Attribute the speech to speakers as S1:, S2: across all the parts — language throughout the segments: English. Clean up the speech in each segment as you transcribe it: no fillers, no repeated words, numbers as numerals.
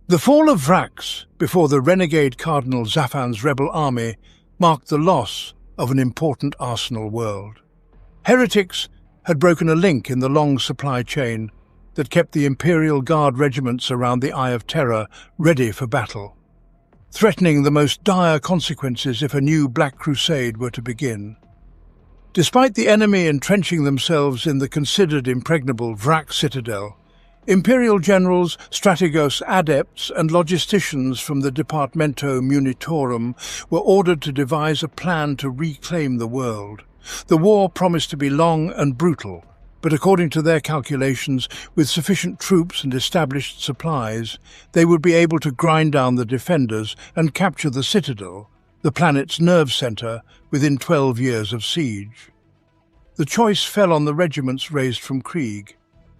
S1: The fall of Vraks before the renegade Cardinal Zaphan's rebel army marked the loss of an important arsenal world. Heretics had broken a link in the long supply chain that kept the Imperial Guard regiments around the Eye of Terror ready for battle, threatening the most dire consequences if a new Black Crusade were to begin. Despite the enemy entrenching themselves in the considered impregnable Vrax citadel, Imperial generals, strategos adepts and logisticians from the Departamento Munitorum were ordered to devise a plan to reclaim the world. The war promised to be long and brutal, but according to their calculations, with sufficient troops and established supplies, they would be able to grind down the defenders and capture the citadel, the planet's nerve center, within 12 years of siege. The choice fell on the regiments raised from Krieg.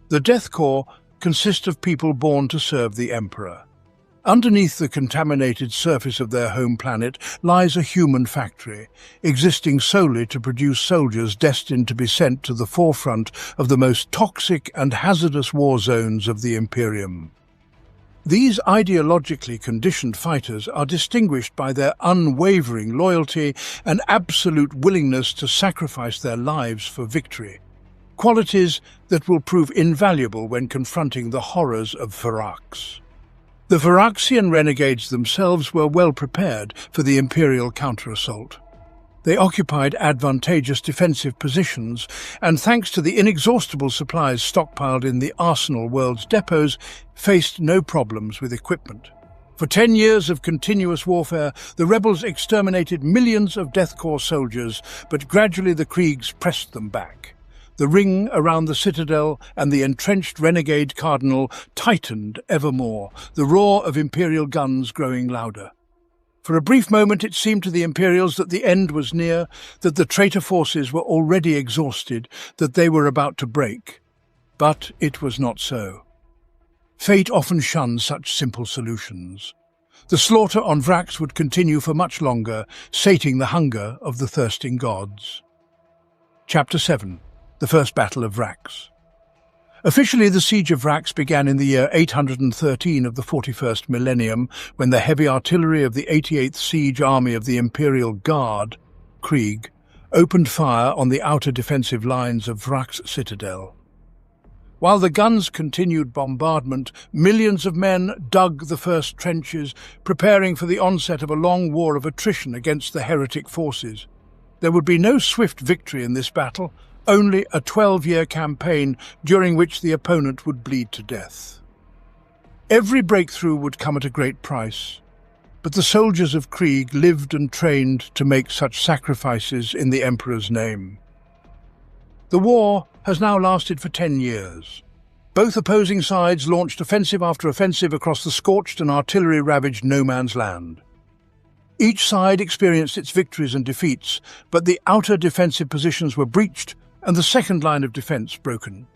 S1: The Death Corps consist of people born to serve the Emperor. Underneath the contaminated surface of their home planet lies a human factory, existing solely to produce soldiers destined to be sent to the forefront of the most toxic and hazardous war zones of the Imperium. These ideologically conditioned fighters are distinguished by their unwavering loyalty and absolute willingness to sacrifice their lives for victory, qualities that will prove invaluable when confronting the horrors of Vraks. The Varaxian renegades themselves were well prepared for the Imperial counter-assault. They occupied advantageous defensive positions, and thanks to the inexhaustible supplies stockpiled in the Arsenal World's depots, faced no problems with equipment. For 10 years of continuous warfare, the rebels exterminated millions of Death Corps soldiers, but gradually the Kriegs pressed them back. The ring around the citadel and the entrenched renegade cardinal tightened ever more, the roar of Imperial guns growing louder. For a brief moment it seemed to the Imperials that the end was near, that the traitor forces were already exhausted, that they were about to break. But it was not so. Fate often shuns such simple solutions. The slaughter on Vrax would continue for much longer, sating the hunger of the thirsting gods. Chapter 7. The First Battle of Vrax. Officially, the Siege of Vrax began in the year 813 of the 41st millennium, when the heavy artillery of the 88th Siege Army of the Imperial Guard, Krieg, opened fire on the outer defensive lines of Vrax citadel. While the guns continued bombardment, millions of men dug the first trenches, preparing for the onset of a long war of attrition against the heretic forces. There would be no swift victory in this battle, only a 12-year campaign during which the opponent would bleed to death. Every breakthrough would come at a great price, but the soldiers of Krieg lived and trained to make such sacrifices in the Emperor's name. The war has now lasted for 10 years. Both opposing sides launched offensive after offensive across the scorched and artillery-ravaged no-man's land. Each side experienced its victories and defeats, but the outer defensive positions were breached and the second line of defence broken.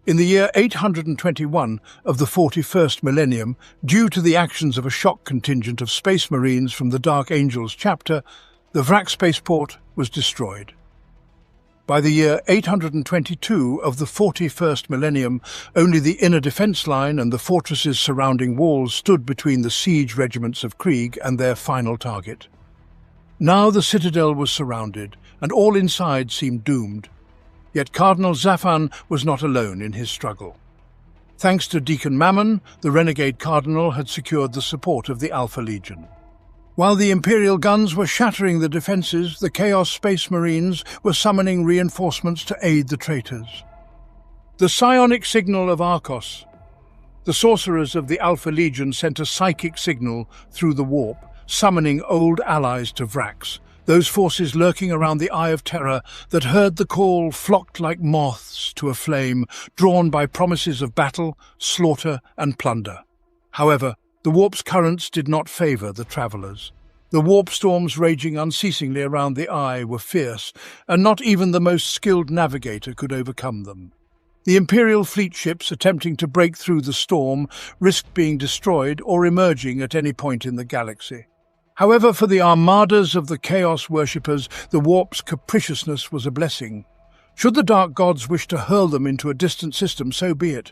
S1: In the year 821 of the 41st millennium, due to the actions of a shock contingent of Space Marines from the Dark Angels chapter, the Vrax spaceport was destroyed. By the year 822 of the 41st millennium, only the inner defence line and the fortresses surrounding walls stood between the siege regiments of Krieg and their final target. Now the citadel was surrounded, and all inside seemed doomed. Yet Cardinal Zaphan was not alone in his struggle. Thanks to Deacon Mammon, the renegade cardinal had secured the support of the Alpha Legion. While the Imperial guns were shattering the defences, the Chaos Space Marines were summoning reinforcements to aid the traitors. The psionic signal of Arcos. The sorcerers of the Alpha Legion sent a psychic signal through the warp, summoning old allies to Vrax. Those forces lurking around the Eye of Terror that heard the call flocked like moths to a flame, drawn by promises of battle, slaughter, and plunder. However, the warp's currents did not favour the travellers. The warp storms raging unceasingly around the Eye were fierce, and not even the most skilled navigator could overcome them. The Imperial fleet ships attempting to break through the storm risked being destroyed or emerging at any point in the galaxy. However, for the armadas of the Chaos worshippers, the warp's capriciousness was a blessing. Should the Dark Gods wish to hurl them into a distant system, so be it.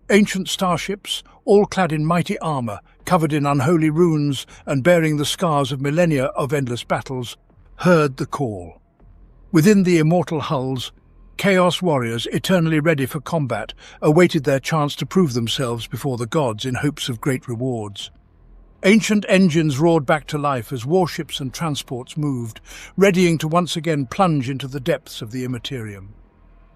S1: Ancient starships, all clad in mighty armor, covered in unholy runes and bearing the scars of millennia of endless battles, heard the call. Within the immortal hulls, Chaos warriors, eternally ready for combat, awaited their chance to prove themselves before the gods in hopes of great rewards. Ancient engines roared back to life as warships and transports moved, readying to once again plunge into the depths of the Imperium.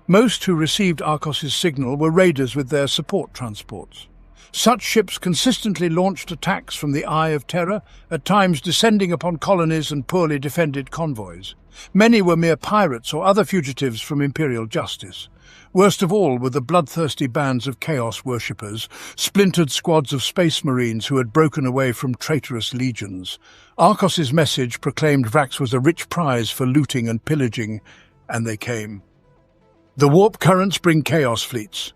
S1: Most who received Arcos's signal were raiders with their support transports. Such ships consistently launched attacks from the Eye of Terror, at times descending upon colonies and poorly defended convoys. Many were mere pirates or other fugitives from Imperial justice. Worst of all were the bloodthirsty bands of Chaos worshippers, splintered squads of space marines who had broken away from traitorous legions. Arcos's message proclaimed Vrax was a rich prize for looting and pillaging, and they came. The warp currents bring Chaos fleets.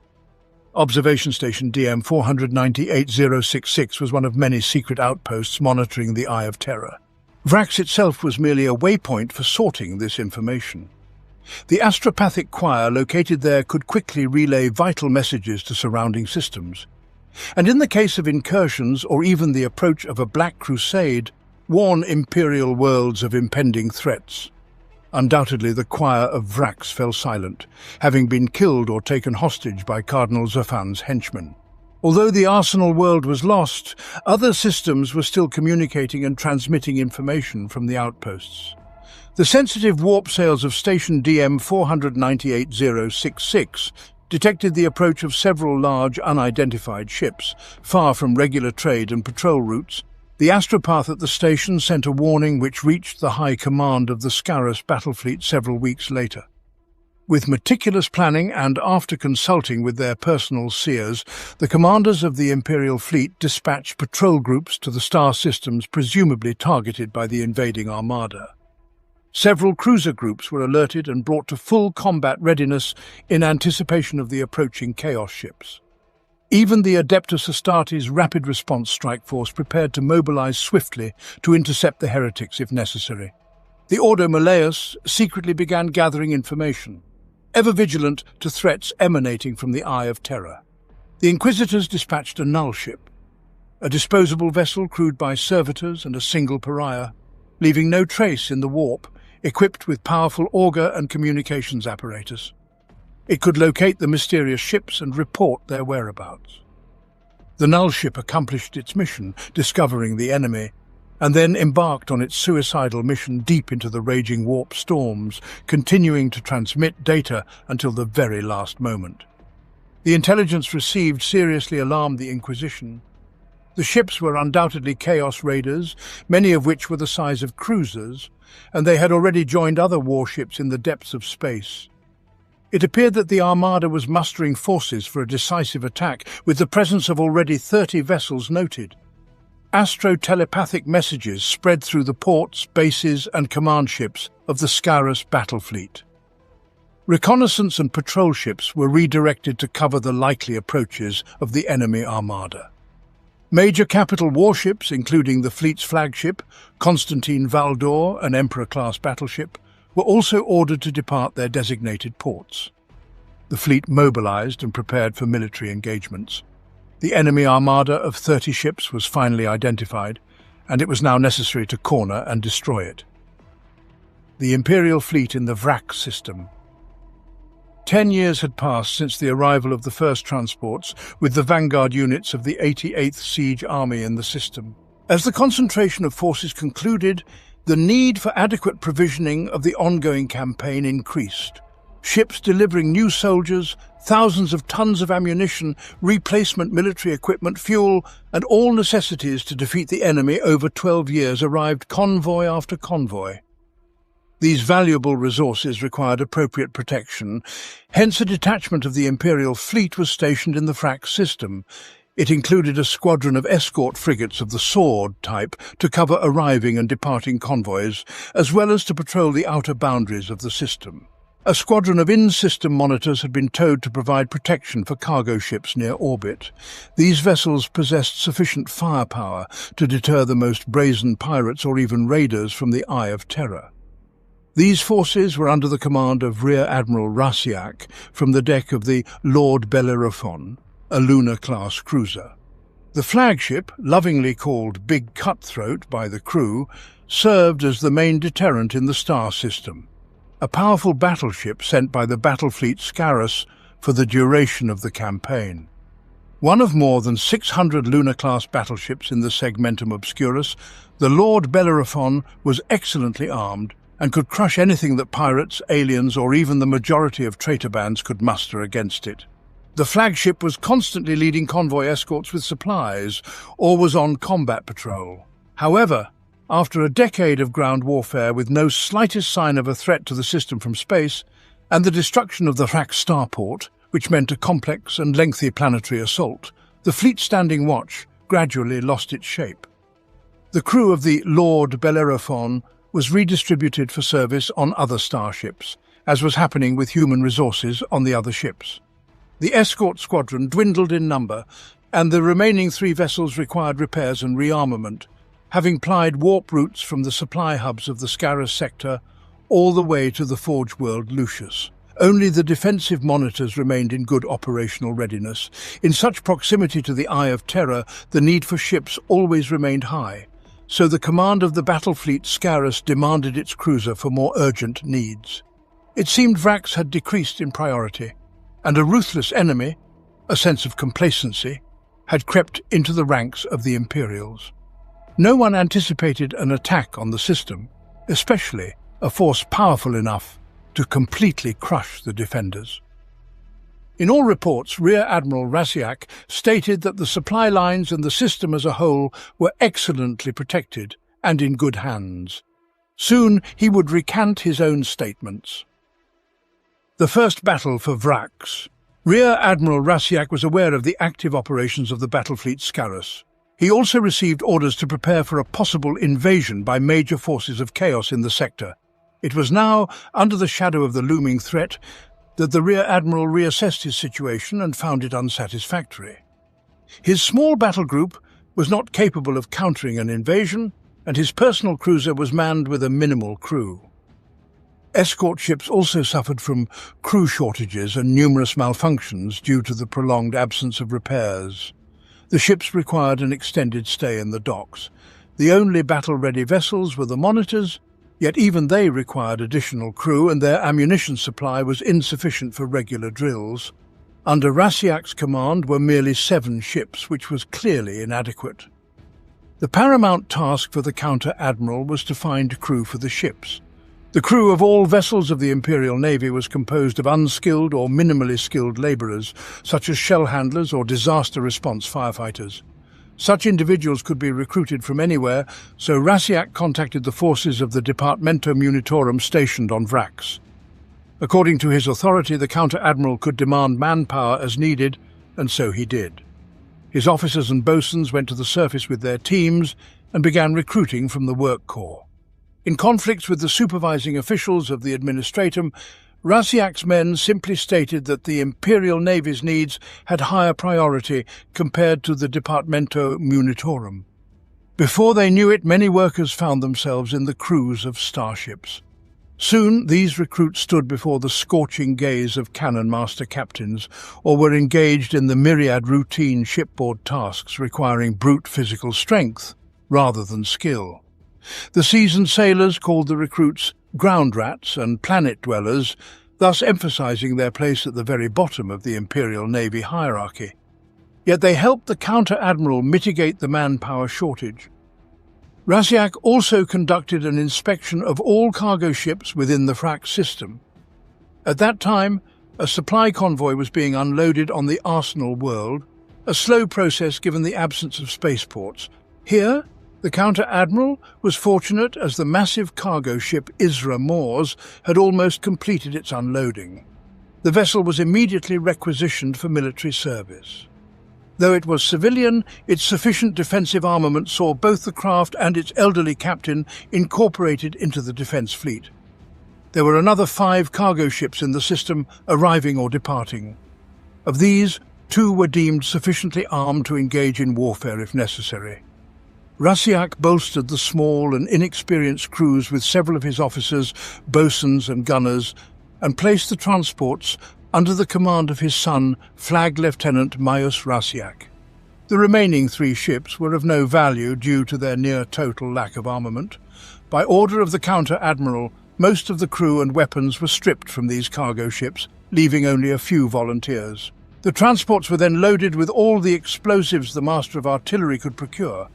S1: Observation Station DM 498066 was one of many secret outposts monitoring the Eye of Terror. Vrax itself was merely a waypoint for sorting this information. The astropathic choir located there could quickly relay vital messages to surrounding systems. And in the case of incursions or even the approach of a Black Crusade, warn Imperial worlds of impending threats. Undoubtedly, the choir of Vraks fell silent, having been killed or taken hostage by Cardinal Zafan's henchmen. Although the Arsenal world was lost, other systems were still communicating and transmitting information from the outposts. The sensitive warp sails of Station DM 498066 detected the approach of several large, unidentified ships, far from regular trade and patrol routes. The astropath at the station sent a warning which reached the high command of the Scarus battle fleet several weeks later. With meticulous planning and after consulting with their personal seers, the commanders of the Imperial fleet dispatched patrol groups to the star systems presumably targeted by the invading armada. Several cruiser groups were alerted and brought to full combat readiness in anticipation of the approaching Chaos ships. Even the Adeptus Astartes Rapid Response Strike Force prepared to mobilize swiftly to intercept the heretics if necessary. The Ordo Malleus secretly began gathering information, ever vigilant to threats emanating from the Eye of Terror. The Inquisitors dispatched a null ship, a disposable vessel crewed by servitors and a single pariah, leaving no trace in the warp, equipped with powerful auger and communications apparatus. It could locate the mysterious ships and report their whereabouts. The null ship accomplished its mission, discovering the enemy, and then embarked on its suicidal mission deep into the raging warp storms, continuing to transmit data until the very last moment. The intelligence received seriously alarmed the Inquisition. The ships were undoubtedly Chaos raiders, many of which were the size of cruisers, and they had already joined other warships in the depths of space. It appeared that the Armada was mustering forces for a decisive attack, with the presence of already 30 vessels noted. Astro-telepathic messages spread through the ports, bases and command ships of the Scarus battle fleet. Reconnaissance and patrol ships were redirected to cover the likely approaches of the enemy armada. Major capital warships, including the fleet's flagship, Constantine Valdor, an Emperor-class battleship, were also ordered to depart their designated ports. The fleet mobilized and prepared for military engagements. The enemy armada of 30 ships was finally identified, and it was now necessary to corner and destroy it. The Imperial fleet in the Vrax system. 10 years had passed since the arrival of the first transports, with the vanguard units of the 88th Siege Army in the system. As the concentration of forces concluded, the need for adequate provisioning of the ongoing campaign increased. Ships delivering new soldiers, thousands of tons of ammunition, replacement military equipment, fuel, and all necessities to defeat the enemy over 12 years arrived convoy after convoy. These valuable resources required appropriate protection, hence a detachment of the Imperial fleet was stationed in the Vrax system. It included a squadron of escort frigates of the Sword type to cover arriving and departing convoys, as well as to patrol the outer boundaries of the system. A squadron of in-system monitors had been towed to provide protection for cargo ships near orbit. These vessels possessed sufficient firepower to deter the most brazen pirates or even raiders from the Eye of Terror. These forces were under the command of Rear Admiral Rasiak from the deck of the Lord Bellerophon, a lunar-class cruiser. The flagship, lovingly called Big Cutthroat by the crew, served as the main deterrent in the star system, a powerful battleship sent by the battle fleet Scarus for the duration of the campaign. One of more than 600 lunar-class battleships in the Segmentum Obscurus, the Lord Bellerophon was excellently armed and could crush anything that pirates, aliens, or even the majority of traitor bands could muster against it. The flagship was constantly leading convoy escorts with supplies, or was on combat patrol. However, after a decade of ground warfare with no slightest sign of a threat to the system from space, and the destruction of the Vrax starport, which meant a complex and lengthy planetary assault, the fleet standing watch gradually lost its shape. The crew of the Lord Bellerophon was redistributed for service on other starships, as was happening with human resources on the other ships. The escort squadron dwindled in number, and the remaining 3 vessels required repairs and rearmament, having plied warp routes from the supply hubs of the Scarus sector all the way to the forge world Lucius. Only the defensive monitors remained in good operational readiness. In such proximity to the Eye of Terror, the need for ships always remained high, so the command of the battle fleet Scarus demanded its cruiser for more urgent needs. It seemed Vrax had decreased in priority, and a ruthless enemy, a sense of complacency, had crept into the ranks of the Imperials. No one anticipated an attack on the system, especially a force powerful enough to completely crush the defenders. In all reports, Rear Admiral Rasiak stated that the supply lines and the system as a whole were excellently protected and in good hands. Soon he would recant his own statements. The first battle for Vraks. Rear Admiral Rasiak was aware of the active operations of the battle fleet Scarus. He also received orders to prepare for a possible invasion by major forces of chaos in the sector. It was now, under the shadow of the looming threat, that the Rear Admiral reassessed his situation and found it unsatisfactory. His small battle group was not capable of countering an invasion, and his personal cruiser was manned with a minimal crew. Escort ships also suffered from crew shortages and numerous malfunctions due to the prolonged absence of repairs. The ships required an extended stay in the docks. The only battle-ready vessels were the monitors, yet even they required additional crew, and their ammunition supply was insufficient for regular drills. Under Rasiak's command were merely 7 ships, which was clearly inadequate. The paramount task for the counter-admiral was to find crew for the ships. The crew of all vessels of the Imperial Navy was composed of unskilled or minimally skilled labourers, such as shell handlers or disaster response firefighters. Such individuals could be recruited from anywhere, so Rasiak contacted the forces of the Departamento Munitorum stationed on Vrax. According to his authority, the counter-admiral could demand manpower as needed, and so he did. His officers and boatswains went to the surface with their teams and began recruiting from the work corps. In conflicts with the supervising officials of the Administratum, Rasiak's men simply stated that the Imperial Navy's needs had higher priority compared to the Departamento Munitorum. Before they knew it, many workers found themselves in the crews of starships. Soon, these recruits stood before the scorching gaze of cannon master captains, or were engaged in the myriad routine shipboard tasks requiring brute physical strength rather than skill. The seasoned sailors called the recruits ground rats and planet dwellers, thus emphasizing their place at the very bottom of the Imperial Navy hierarchy. Yet they helped the counter-admiral mitigate the manpower shortage. Rasiak also conducted an inspection of all cargo ships within the Vrax system. At that time, a supply convoy was being unloaded on the Arsenal world, a slow process given the absence of spaceports. Here, the counter-admiral was fortunate as the massive cargo ship Isra Moors had almost completed its unloading. The vessel was immediately requisitioned for military service. Though it was civilian, its sufficient defensive armament saw both the craft and its elderly captain incorporated into the defense fleet. There were another 5 cargo ships in the system arriving or departing. Of these, 2 were deemed sufficiently armed to engage in warfare if necessary. Rasiak bolstered the small and inexperienced crews with several of his officers, boatswains and gunners, and placed the transports under the command of his son, Flag Lieutenant Maius Rasiak. The remaining 3 ships were of no value due to their near-total lack of armament. By order of the counter-admiral, most of the crew and weapons were stripped from these cargo ships, leaving only a few volunteers. The transports were then loaded with all the explosives the Master of Artillery could procure,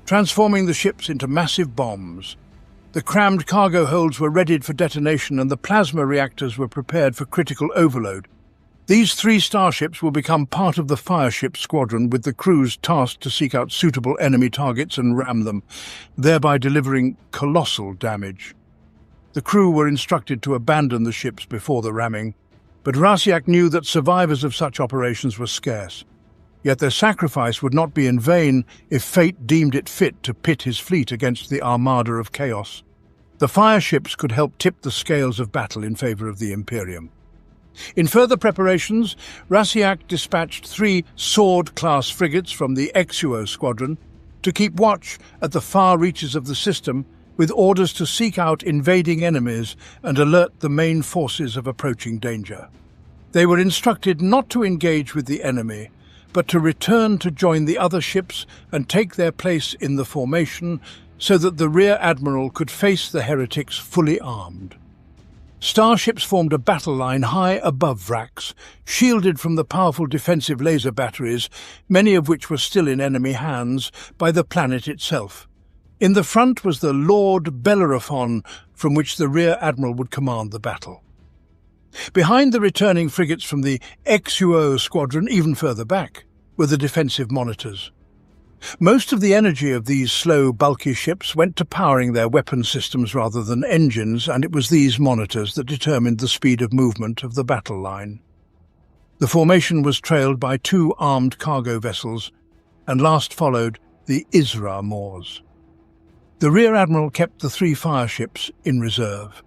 S1: transforming the ships into massive bombs. The crammed cargo holds were readied for detonation and the plasma reactors were prepared for critical overload. These 3 starships will become part of the fireship squadron, with the crews tasked to seek out suitable enemy targets and ram them, thereby delivering colossal damage. The crew were instructed to abandon the ships before the ramming, but Rasiak knew that survivors of such operations were scarce. Yet their sacrifice would not be in vain if fate deemed it fit to pit his fleet against the armada of chaos. The fireships could help tip the scales of battle in favor of the Imperium. In further preparations, Rasiak dispatched 3 sword-class frigates from the Exuo squadron to keep watch at the far reaches of the system, with orders to seek out invading enemies and alert the main forces of approaching danger. They were instructed not to engage with the enemy, but to return to join the other ships and take their place in the formation so that the rear admiral could face the heretics fully armed. Starships formed a battle line high above Vraks, shielded from the powerful defensive laser batteries, many of which were still in enemy hands, by the planet itself. In the front was the Lord Bellerophon, from which the rear admiral would command the battle. Behind the returning frigates from the Exuo squadron, even further back, were the defensive monitors. Most of the energy of these slow, bulky ships went to powering their weapon systems rather than engines, and it was these monitors that determined the speed of movement of the battle line. The formation was trailed by 2 armed cargo vessels, and last followed the Isra Moors. The rear admiral kept the 3 fireships in reserve.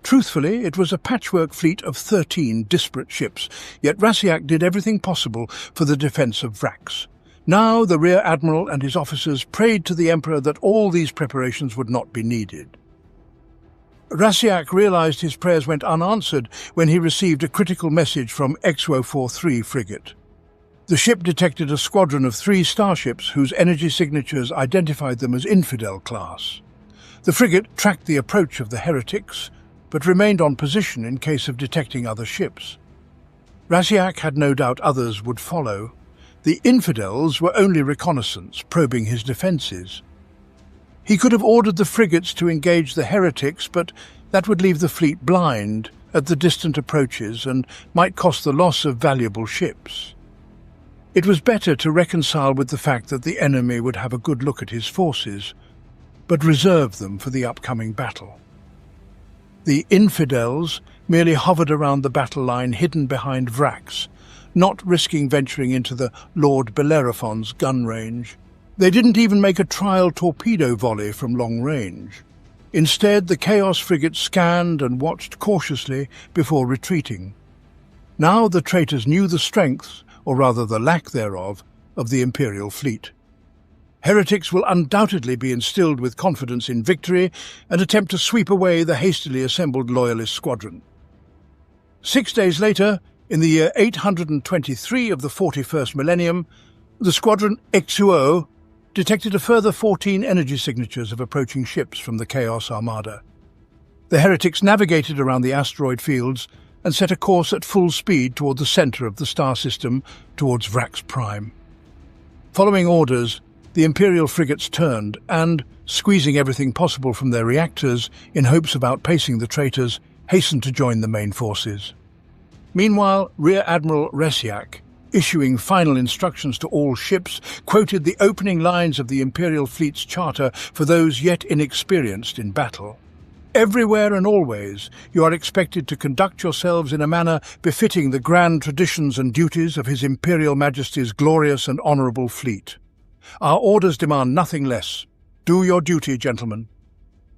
S1: Truthfully, it was a patchwork fleet of 13 disparate ships, yet Rasiak did everything possible for the defence of Vrax. Now the rear admiral and his officers prayed to the Emperor that all these preparations would not be needed. Rasiak realized his prayers went unanswered when he received a critical message from X-043 frigate. The ship detected a squadron of 3 starships whose energy signatures identified them as Infidel class. The frigate tracked the approach of the heretics, but remained on position in case of detecting other ships. Rasiak had no doubt others would follow. The infidels were only reconnaissance, probing his defences. He could have ordered the frigates to engage the heretics, but that would leave the fleet blind at the distant approaches and might cost the loss of valuable ships. It was better to reconcile with the fact that the enemy would have a good look at his forces, but reserve them for the upcoming battle. The infidels merely hovered around the battle line hidden behind Vraks, not risking venturing into the Lord Bellerophon's gun range. They didn't even make a trial torpedo volley from long range. Instead, the Chaos frigate scanned and watched cautiously before retreating. Now the traitors knew the strength, or rather the lack thereof, of the Imperial fleet. Heretics will undoubtedly be instilled with confidence in victory and attempt to sweep away the hastily assembled Loyalist squadron. 6 days later, in the year 823 of the 41st millennium, the squadron Exuo detected a further 14 energy signatures of approaching ships from the Chaos Armada. The heretics navigated around the asteroid fields and set a course at full speed toward the center of the star system, towards Vrax Prime. Following orders, the Imperial frigates turned and, squeezing everything possible from their reactors in hopes of outpacing the traitors, hastened to join the main forces. Meanwhile, Rear Admiral Rasiak, issuing final instructions to all ships, quoted the opening lines of the Imperial fleet's charter for those yet inexperienced in battle. Everywhere and always, you are expected to conduct yourselves in a manner befitting the grand traditions and duties of His Imperial Majesty's glorious and honourable fleet. Our orders demand nothing less. Do your duty, gentlemen.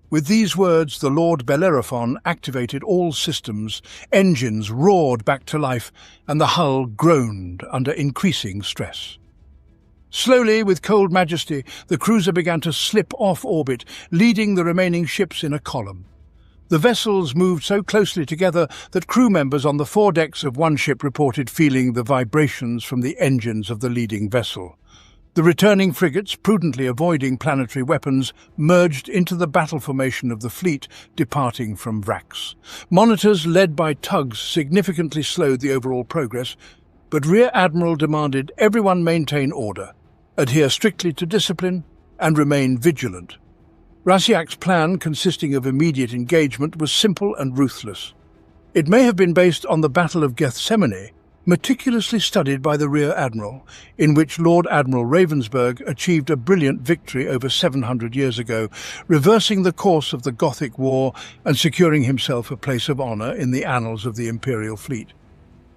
S1: With these words, the Lord Bellerophon activated all systems, engines roared back to life, and the hull groaned under increasing stress. Slowly, with cold majesty, the cruiser began to slip off orbit, leading the remaining ships in a column. The vessels moved so closely together that crew members on the foredecks of one ship reported feeling the vibrations from the engines of the leading vessel. The returning frigates, prudently avoiding planetary weapons, merged into the battle formation of the fleet departing from Vraks. Monitors led by tugs significantly slowed the overall progress, but Rear Admiral demanded everyone maintain order, adhere strictly to discipline, and remain vigilant. Vrasiak's plan, consisting of immediate engagement, was simple and ruthless. It may have been based on the Battle of Gethsemane, meticulously studied by the Rear Admiral, in which Lord Admiral Ravensburg achieved a brilliant victory over 700 years ago, reversing the course of the Gothic War and securing himself a place of honour in the annals of the Imperial fleet.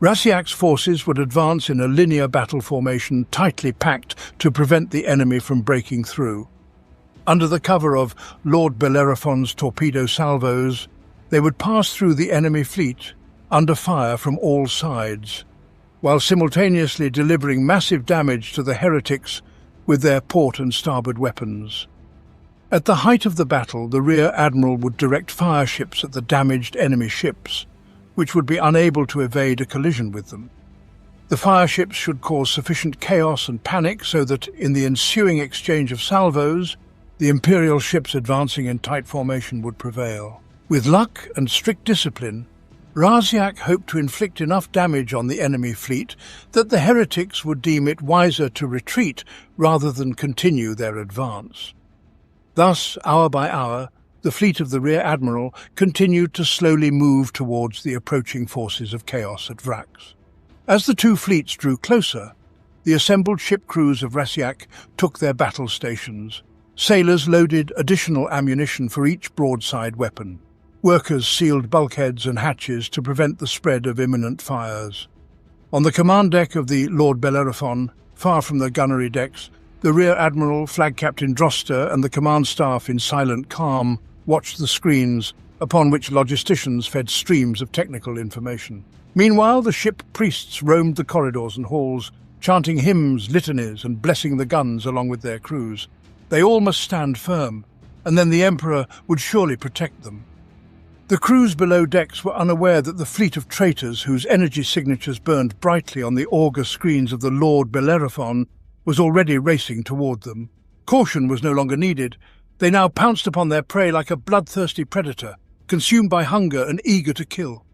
S1: Vrasiak's forces would advance in a linear battle formation tightly packed to prevent the enemy from breaking through. Under the cover of Lord Bellerophon's torpedo salvos, they would pass through the enemy fleet under fire from all sides, while simultaneously delivering massive damage to the heretics with their port and starboard weapons. At the height of the battle, the Rear Admiral would direct fire ships at the damaged enemy ships, which would be unable to evade a collision with them. The fire ships should cause sufficient chaos and panic so that, in the ensuing exchange of salvos, the Imperial ships advancing in tight formation would prevail. With luck and strict discipline, Vrasiak hoped to inflict enough damage on the enemy fleet that the heretics would deem it wiser to retreat rather than continue their advance. Thus, hour by hour, the fleet of the Rear Admiral continued to slowly move towards the approaching forces of chaos at Vrax. As the two fleets drew closer, the assembled ship crews of Vrasiak took their battle stations. Sailors loaded additional ammunition for each broadside weapon. Workers sealed bulkheads and hatches to prevent the spread of imminent fires. On the command deck of the Lord Bellerophon, far from the gunnery decks, the Rear Admiral, Flag Captain Droster, and the command staff in silent calm watched the screens upon which logisticians fed streams of technical information. Meanwhile, the ship priests roamed the corridors and halls, chanting hymns, litanies, and blessing the guns along with their crews. They all must stand firm, and then the Emperor would surely protect them. The crews below decks were unaware that the fleet of traitors, whose energy signatures burned brightly on the auger screens of the Lord Bellerophon, was already racing toward them. Caution was no longer needed. They now pounced upon their prey like a bloodthirsty predator, consumed by hunger and eager to kill.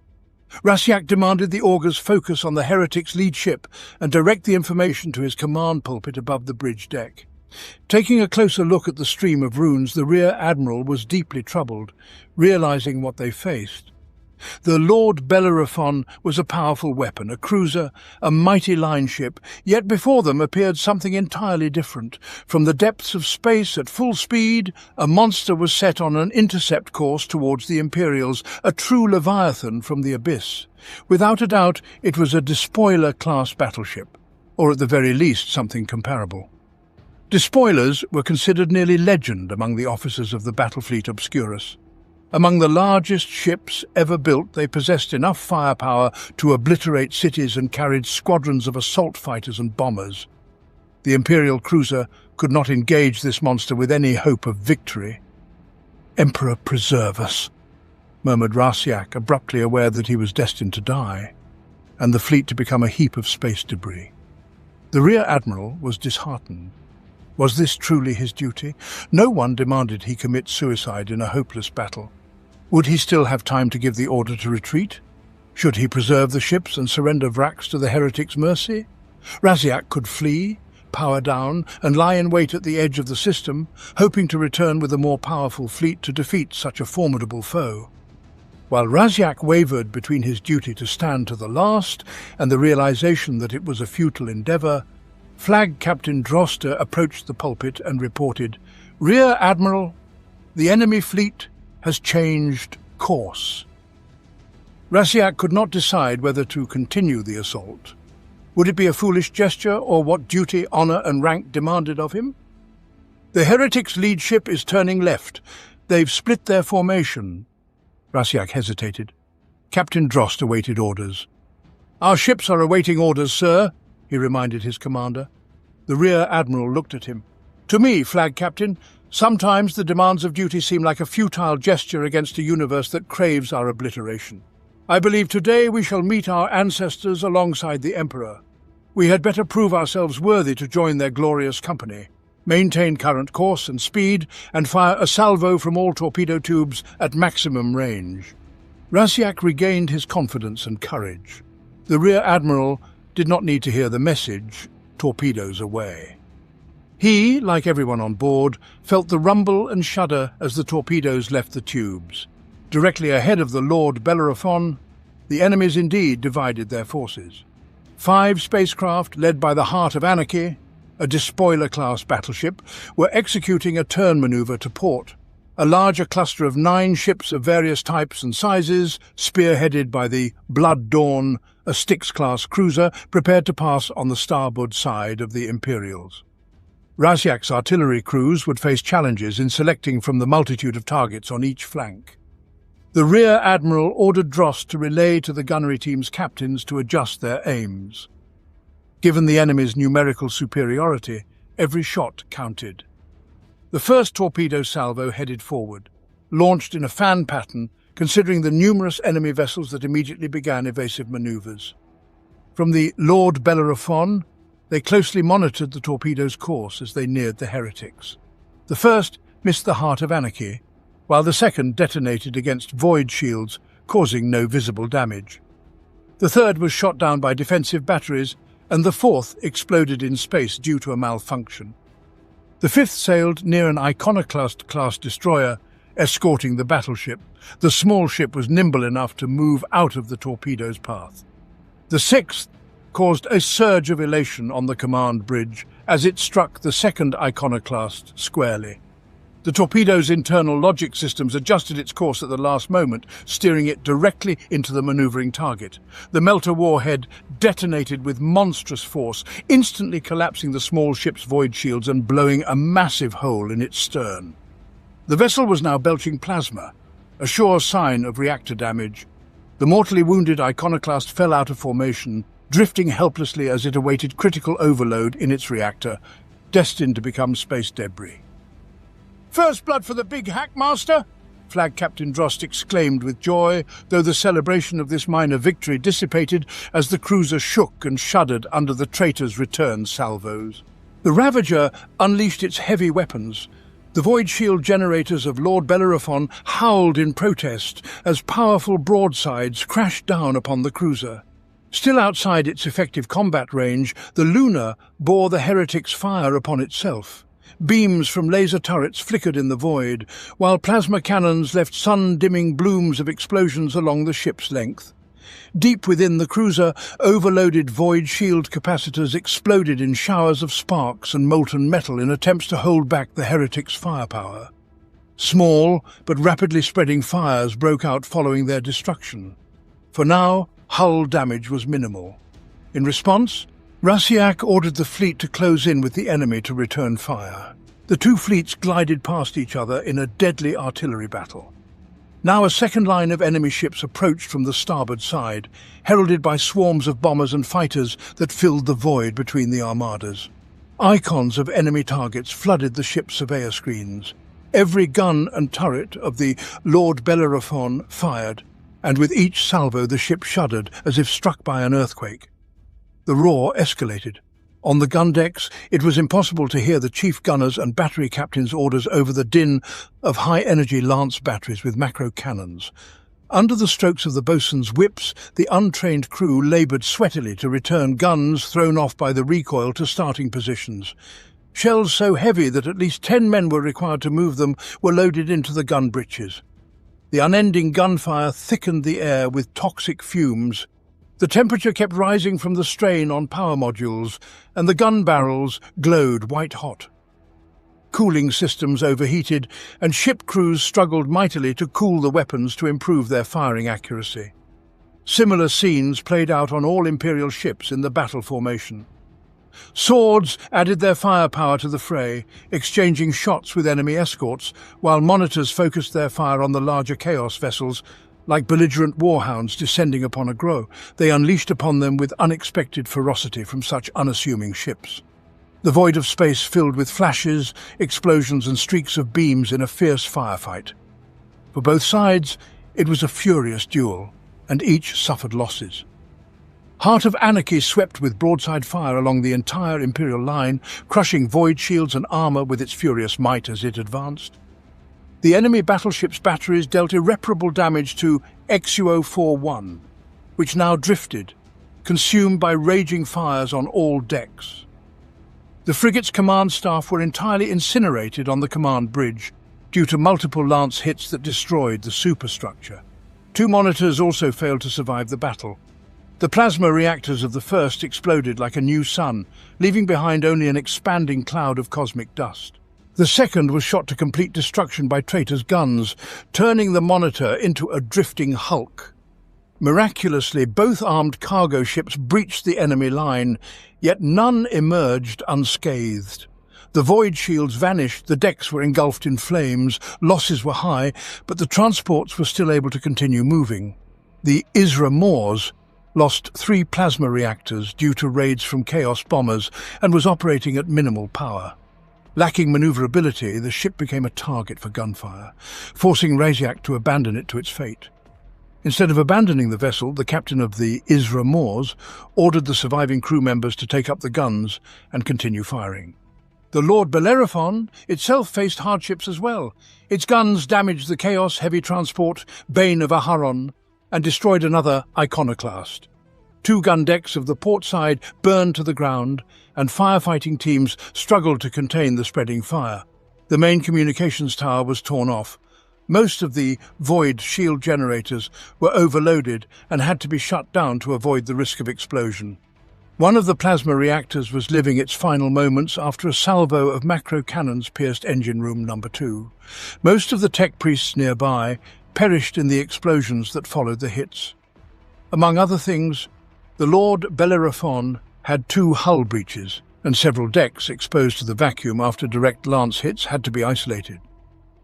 S1: Vrasiak demanded the augurs focus on the heretic's lead ship and direct the information to his command pulpit above the bridge deck. Taking a closer look at the stream of runes, the Rear Admiral was deeply troubled, realizing what they faced. The Lord Bellerophon was a powerful weapon, a cruiser, a mighty line ship, yet before them appeared something entirely different. From the depths of space at full speed, a monster was set on an intercept course towards the Imperials, a true Leviathan from the abyss. Without a doubt, it was a despoiler-class battleship, or at the very least something comparable. Despoilers were considered nearly legend among the officers of the battle fleet Obscurus. Among the largest ships ever built, they possessed enough firepower to obliterate cities and carried squadrons of assault fighters and bombers. The Imperial cruiser could not engage this monster with any hope of victory. "Emperor preserve us," murmured Vrasiak, abruptly aware that he was destined to die, and the fleet to become a heap of space debris. The Rear Admiral was disheartened. Was this truly his duty? No one demanded he commit suicide in a hopeless battle. Would he still have time to give the order to retreat? Should he preserve the ships and surrender Vrax to the heretics' mercy? Vrasiak could flee, power down, and lie in wait at the edge of the system, hoping to return with a more powerful fleet to defeat such a formidable foe. While Vrasiak wavered between his duty to stand to the last and the realization that it was a futile endeavour, Flag Captain Droster approached the pulpit and reported, "Rear Admiral, the enemy fleet has changed course." Vrasiak could not decide whether to continue the assault. Would it be a foolish gesture, or what duty, honour and rank demanded of him? "The heretics' lead ship is turning left. They've split their formation." Vrasiak hesitated. Captain Drost awaited orders. "Our ships are awaiting orders, sir," he reminded his commander. The Rear Admiral looked at him. To me, Flag Captain, sometimes the demands of duty seem like a futile gesture against a universe that craves our obliteration. I believe today we shall meet our ancestors alongside the Emperor. We had better prove ourselves worthy to join their glorious company, maintain current course and speed, and fire a salvo from all torpedo tubes at maximum range. Rasiak regained his confidence and courage. The Rear Admiral did not need to hear the message, torpedoes away. He, like everyone on board, felt the rumble and shudder as the torpedoes left the tubes. Directly ahead of the Lord Bellerophon, the enemies indeed divided their forces. 5 spacecraft, led by the Heart of Anarchy, a despoiler-class battleship, were executing a turn maneuver to port. A larger cluster of 9 ships of various types and sizes, spearheaded by the Blood Dawn, a Styx-class cruiser, prepared to pass on the starboard side of the Imperials. Rasiak's artillery crews would face challenges in selecting from the multitude of targets on each flank. The Rear Admiral ordered Dross to relay to the gunnery team's captains to adjust their aims. Given the enemy's numerical superiority, every shot counted. The first torpedo salvo headed forward, launched in a fan pattern, considering the numerous enemy vessels that immediately began evasive maneuvers. From the Lord Bellerophon, they closely monitored the torpedo's course as they neared the heretics. The first missed the Heart of Anarchy, while the second detonated against void shields, causing no visible damage. The third was shot down by defensive batteries, and the fourth exploded in space due to a malfunction. The fifth sailed near an Iconoclast-class destroyer, escorting the battleship. The small ship was nimble enough to move out of the torpedo's path. The sixth caused a surge of elation on the command bridge as it struck the second Iconoclast squarely. The torpedo's internal logic systems adjusted its course at the last moment, steering it directly into the maneuvering target. The melter warhead detonated with monstrous force, instantly collapsing the small ship's void shields and blowing a massive hole in its stern. The vessel was now belching plasma, a sure sign of reactor damage. The mortally wounded Iconoclast fell out of formation, drifting helplessly as it awaited critical overload in its reactor, destined to become space debris. "First blood for the big hackmaster!" Flag Captain Drost exclaimed with joy, though the celebration of this minor victory dissipated as the cruiser shook and shuddered under the traitor's return salvos. The Ravager unleashed its heavy weapons. The void shield generators of Lord Bellerophon howled in protest as powerful broadsides crashed down upon the cruiser. Still outside its effective combat range, the Luna bore the heretic's fire upon itself. Beams from laser turrets flickered in the void, while plasma cannons left sun-dimming blooms of explosions along the ship's length. Deep within the cruiser, overloaded void shield capacitors exploded in showers of sparks and molten metal in attempts to hold back the heretic's firepower. Small but rapidly spreading fires broke out following their destruction. For now, hull damage was minimal. In response, Rasiak ordered the fleet to close in with the enemy to return fire. The two fleets glided past each other in a deadly artillery battle. Now a second line of enemy ships approached from the starboard side, heralded by swarms of bombers and fighters that filled the void between the armadas. Icons of enemy targets flooded the ship's surveyor screens. Every gun and turret of the Lord Bellerophon fired, and with each salvo the ship shuddered as if struck by an earthquake. The roar escalated. On the gun decks, it was impossible to hear the chief gunners and battery captains' orders over the din of high-energy lance batteries with macro cannons. Under the strokes of the boatswain's whips, the untrained crew laboured sweatily to return guns thrown off by the recoil to starting positions. Shells so heavy that at least 10 men were required to move them were loaded into the gun breeches. The unending gunfire thickened the air with toxic fumes. The temperature kept rising from the strain on power modules, and the gun barrels glowed white-hot. Cooling systems overheated, and ship crews struggled mightily to cool the weapons to improve their firing accuracy. Similar scenes played out on all Imperial ships in the battle formation. Swords added their firepower to the fray, exchanging shots with enemy escorts, while monitors focused their fire on the larger Chaos vessels. Like belligerent warhounds descending upon a grow, they unleashed upon them with unexpected ferocity from such unassuming ships. the void of space filled with flashes, explosions and streaks of beams in a fierce firefight. For both sides, it was a furious duel, and each suffered losses. Heart of Anarchy swept with broadside fire along the entire Imperial line, crushing void shields and armor with its furious might as it advanced. The enemy battleship's batteries dealt irreparable damage to Exuo-41, which now drifted, consumed by raging fires on all decks. The frigate's command staff were entirely incinerated on the command bridge due to multiple lance hits that destroyed the superstructure. 2 monitors also failed to survive the battle. The plasma reactors of the first exploded like a new sun, leaving behind only an expanding cloud of cosmic dust. The second was shot to complete destruction by traitors' guns, turning the monitor into a drifting hulk. Miraculously, both armed cargo ships breached the enemy line, yet none emerged unscathed. The void shields vanished, the decks were engulfed in flames, losses were high, but the transports were still able to continue moving. The Isra Moors lost 3 plasma reactors due to raids from Chaos bombers and was operating at minimal power. Lacking maneuverability, the ship became a target for gunfire, forcing Vraks to abandon it to its fate. Instead of abandoning the vessel, the captain of the Isra Moors ordered the surviving crew members to take up the guns and continue firing. The Lord Bellerophon itself faced hardships as well. Its guns damaged the Chaos heavy transport Bane of Aharon and destroyed another iconoclast. 2 gun decks of the port side burned to the ground, and firefighting teams struggled to contain the spreading fire. The main communications tower was torn off. Most of the void shield generators were overloaded and had to be shut down to avoid the risk of explosion. One of the plasma reactors was living its final moments after a salvo of macro cannons pierced engine room number 2. Most of the tech priests nearby perished in the explosions that followed the hits. Among other things, the Lord Bellerophon had 2 hull breaches, and several decks exposed to the vacuum after direct lance hits had to be isolated.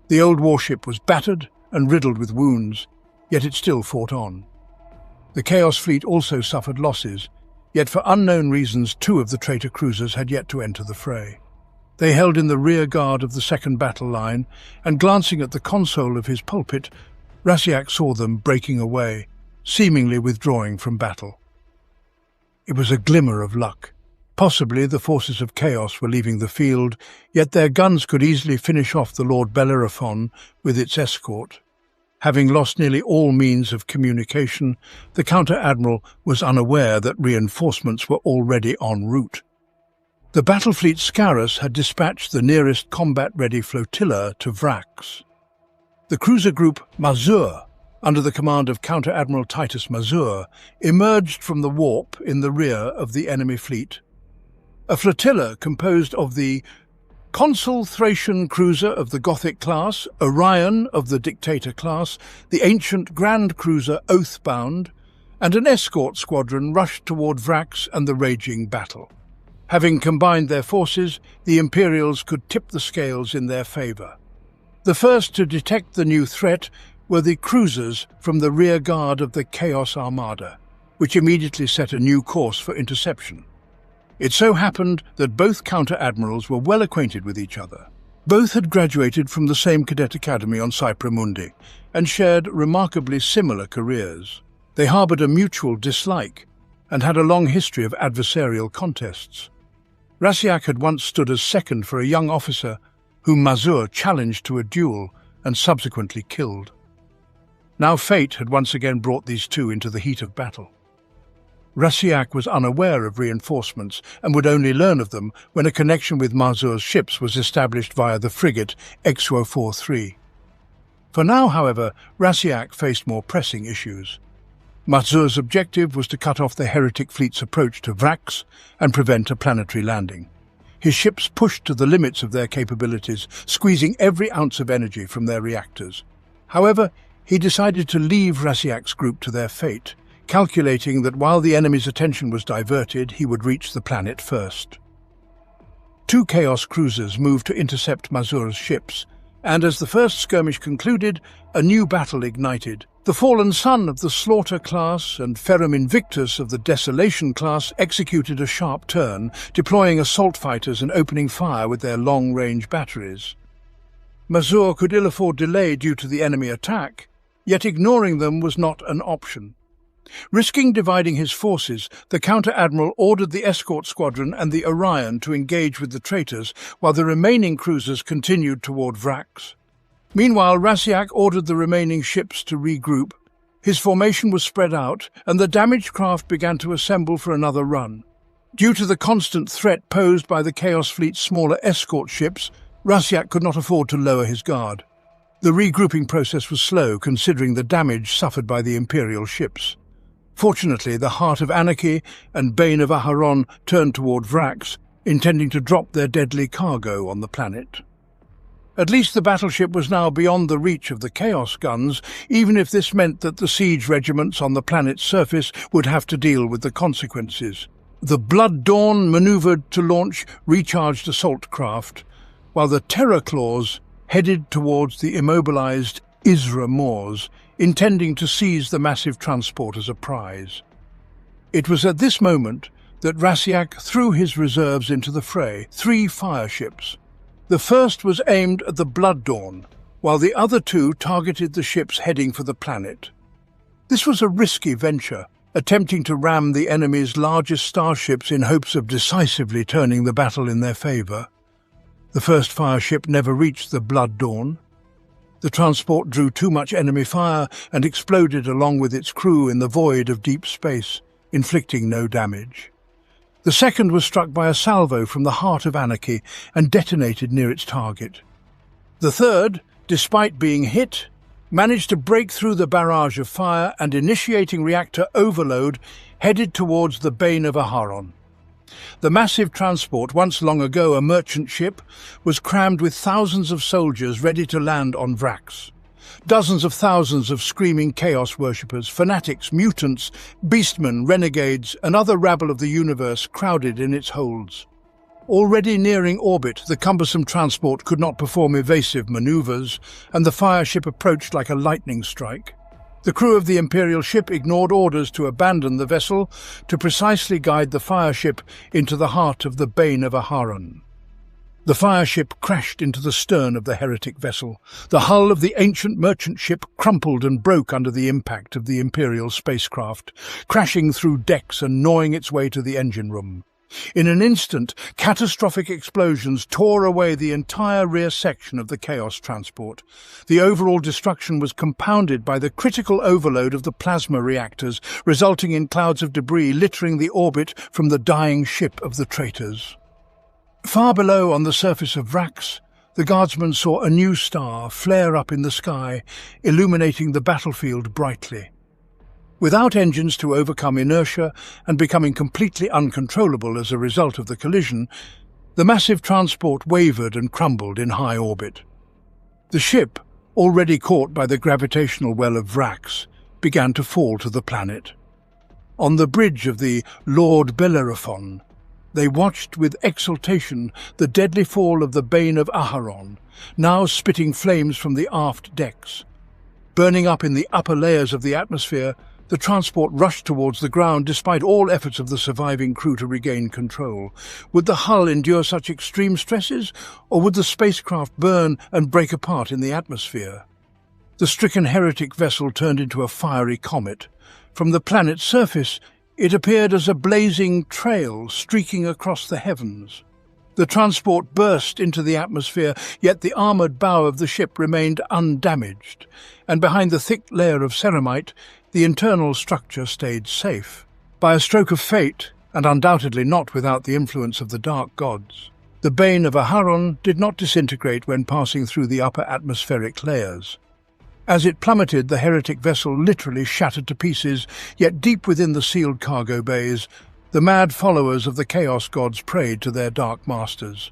S1: The old warship was battered and riddled with wounds, yet it still fought on. The Chaos fleet also suffered losses, yet for unknown reasons 2 of the traitor cruisers had yet to enter the fray. They held in the rear guard of the second battle line, and glancing at the console of his pulpit, Vraks saw them breaking away, seemingly withdrawing from battle. It was a glimmer of luck. Possibly the forces of Chaos were leaving the field, yet their guns could easily finish off the Lord Bellerophon with its escort. Having lost nearly all means of communication, the counter-admiral was unaware that reinforcements were already en route. The battle fleet Scarus had dispatched the nearest combat-ready flotilla to Vraks. The cruiser group Mazur, under the command of Counter-Admiral Titus Mazur, emerged from the warp in the rear of the enemy fleet. A flotilla composed of the Consul Thracian cruiser of the Gothic class, Orion of the Dictator class, the ancient Grand Cruiser Oathbound, and an escort squadron rushed toward Vraks and the raging battle. Having combined their forces, the Imperials could tip the scales in their favor. The first to detect the new threat were the cruisers from the rear guard of the Chaos Armada, which immediately set a new course for interception. It so happened that both counter-admirals were well acquainted with each other. Both had graduated from the same cadet academy on Cypra Mundi and shared remarkably similar careers. They harbored a mutual dislike and had a long history of adversarial contests. Vraks had once stood as second for a young officer whom Mazur challenged to a duel and subsequently killed. Now fate had once again brought these 2 into the heat of battle. Vraks was unaware of reinforcements and would only learn of them when a connection with Mazur's ships was established via the frigate Exuo-43. For now, however, Vraks faced more pressing issues. Mazur's objective was to cut off the heretic fleet's approach to Vrax and prevent a planetary landing. His ships pushed to the limits of their capabilities, squeezing every ounce of energy from their reactors. However, he decided to leave Vraks' group to their fate, calculating that while the enemy's attention was diverted, he would reach the planet first. 2 Chaos cruisers moved to intercept Mazur's ships, And as the first skirmish concluded, a new battle ignited. The fallen son of the Slaughter class and Ferrum Invictus of the Desolation class executed a sharp turn, deploying assault fighters and opening fire with their long-range batteries. Mazur could ill afford delay due to the enemy attack, yet ignoring them was not an option. Risking dividing his forces, the counter-admiral ordered the escort squadron and the Orion to engage with the traitors, while the remaining cruisers continued toward Vraks. Meanwhile, Rasiak ordered the remaining ships to regroup. His formation was spread out, and the damaged craft began to assemble for another run. Due to the constant threat posed by the Chaos Fleet's smaller escort ships, Rasiak could not afford to lower his guard. The regrouping process was slow, considering the damage suffered by the Imperial ships. Fortunately, the Heart of Anarchy and Bane of Aharon turned toward Vrax, intending to drop their deadly cargo on the planet. At least the battleship was now beyond the reach of the Chaos guns, even if this meant that the siege regiments on the planet's surface would have to deal with the consequences. The Blood Dawn maneuvered to launch recharged assault craft, while the Terror Claws headed towards the immobilized Isra Moors, intending to seize the massive transport as a prize. It was at this moment that Rasiak threw his reserves into the fray, 3 fire ships. The first was aimed at the Blood Dawn, while the other 2 targeted the ships heading for the planet. This was a risky venture, attempting to ram the enemy's largest starships in hopes of decisively turning the battle in their favor. The first fire ship never reached the Blood Dawn. The transport drew too much enemy fire and exploded along with its crew in the void of deep space, inflicting no damage. The second was struck by a salvo from the Heart of Anarchy and detonated near its target. The third, despite being hit, managed to break through the barrage of fire and, initiating reactor overload, headed towards the Bane of Aharon. The massive transport, once long ago a merchant ship, was crammed with thousands of soldiers ready to land on Vrax. Dozens of thousands of screaming chaos worshippers, fanatics, mutants, beastmen, renegades, and other rabble of the universe crowded in its holds. Already nearing orbit, the cumbersome transport could not perform evasive maneuvers, and the fire ship approached like a lightning strike. The crew of the Imperial ship ignored orders to abandon the vessel to precisely guide the fire ship into the heart of the Bane of Aharon. The fire ship crashed into the stern of the heretic vessel. The hull of the ancient merchant ship crumpled and broke under the impact of the Imperial spacecraft, crashing through decks and gnawing its way to the engine room. In an instant, catastrophic explosions tore away the entire rear section of the Chaos transport. The overall destruction was compounded by the critical overload of the plasma reactors, resulting in clouds of debris littering the orbit from the dying ship of the traitors. Far below, on the surface of Vrax, the guardsmen saw a new star flare up in the sky, illuminating the battlefield brightly. Without engines to overcome inertia and becoming completely uncontrollable as a result of the collision, the massive transport wavered and crumbled in high orbit. The ship, already caught by the gravitational well of Vrax, began to fall to the planet. On the bridge of the Lord Bellerophon, they watched with exultation the deadly fall of the Bane of Aharon, now spitting flames from the aft decks. Burning up in the upper layers of the atmosphere, the transport rushed towards the ground despite all efforts of the surviving crew to regain control. Would the hull endure such extreme stresses, or would the spacecraft burn and break apart in the atmosphere? The stricken heretic vessel turned into a fiery comet. From the planet's surface, it appeared as a blazing trail streaking across the heavens. The transport burst into the atmosphere, yet the armoured bow of the ship remained undamaged, and behind the thick layer of ceramite, the internal structure stayed safe. By a stroke of fate, and undoubtedly not without the influence of the dark gods, the Bane of Aharon did not disintegrate when passing through the upper atmospheric layers. As it plummeted, the heretic vessel literally shattered to pieces, yet deep within the sealed cargo bays, the mad followers of the Chaos Gods prayed to their dark masters.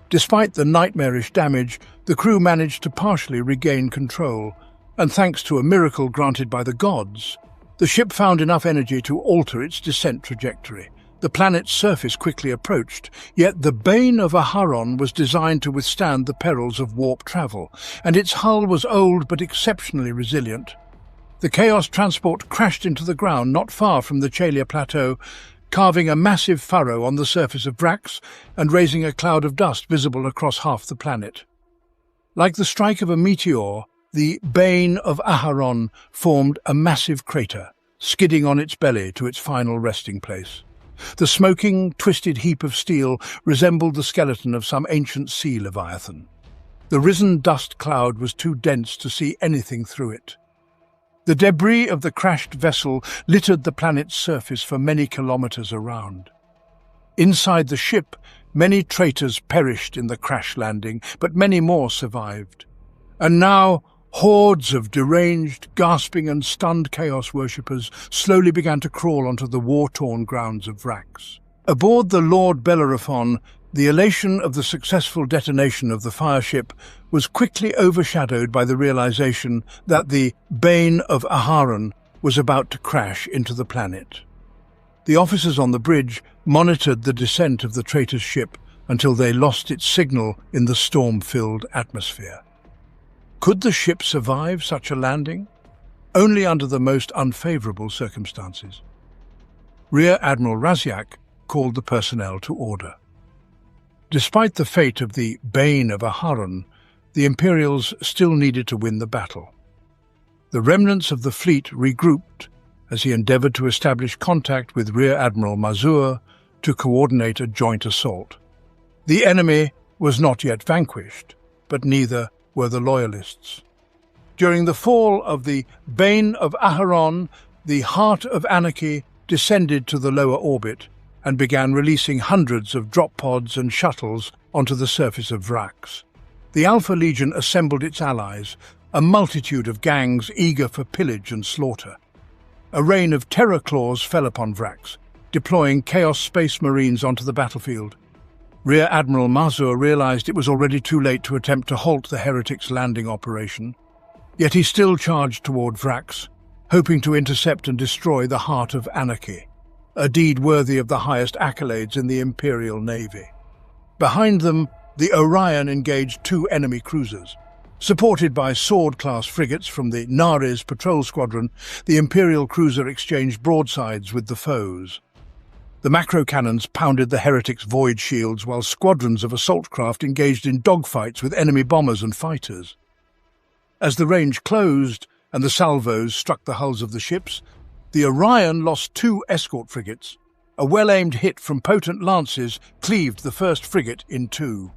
S1: Despite the nightmarish damage, the crew managed to partially regain control, and thanks to a miracle granted by the gods, the ship found enough energy to alter its descent trajectory. The planet's surface quickly approached, yet the Bane of Aharon was designed to withstand the perils of warp travel, and its hull was old but exceptionally resilient. The Chaos transport crashed into the ground not far from the Chalia Plateau, carving a massive furrow on the surface of Vrax and raising a cloud of dust visible across half the planet. Like the strike of a meteor, the Bane of Aharon formed a massive crater, skidding on its belly to its final resting place. The smoking, twisted heap of steel resembled the skeleton of some ancient sea leviathan. The risen dust cloud was too dense to see anything through it. The debris of the crashed vessel littered the planet's surface for many kilometers around. Inside the ship, many traitors perished in the crash landing, but many more survived. And now, hordes of deranged, gasping and stunned Chaos worshippers slowly began to crawl onto the war-torn grounds of Vrax. Aboard the Lord Bellerophon, the elation of the successful detonation of the fireship was quickly overshadowed by the realization that the Bane of Aharon was about to crash into the planet. The officers on the bridge monitored the descent of the traitor's ship until they lost its signal in the storm-filled atmosphere. Could the ship survive such a landing? Only under the most unfavorable circumstances. Rear Admiral Raziak called the personnel to order. Despite the fate of the Bane of Aharon, the Imperials still needed to win the battle. The remnants of the fleet regrouped as he endeavored to establish contact with Rear Admiral Mazur to coordinate a joint assault. The enemy was not yet vanquished, but neither were the Loyalists. During the fall of the Bane of Aharon, the Heart of Anarchy descended to the lower orbit and began releasing hundreds of drop pods and shuttles onto the surface of Vrax. The Alpha Legion assembled its allies, a multitude of gangs eager for pillage and slaughter. A rain of terror claws fell upon Vrax, deploying Chaos Space Marines onto the battlefield. Rear Admiral Mazur realized it was already too late to attempt to halt the heretics' landing operation. Yet he still charged toward Vrax, hoping to intercept and destroy the Heart of Anarchy, a deed worthy of the highest accolades in the Imperial Navy. Behind them, the Orion engaged two enemy cruisers. Supported by sword-class frigates from the Nares patrol squadron, the Imperial cruiser exchanged broadsides with the foes. The macro-cannons pounded the heretics' void shields while squadrons of assault craft engaged in dogfights with enemy bombers and fighters. As the range closed and the salvos struck the hulls of the ships, the Orion lost two escort frigates. A well-aimed hit from potent lances cleaved the first frigate in two.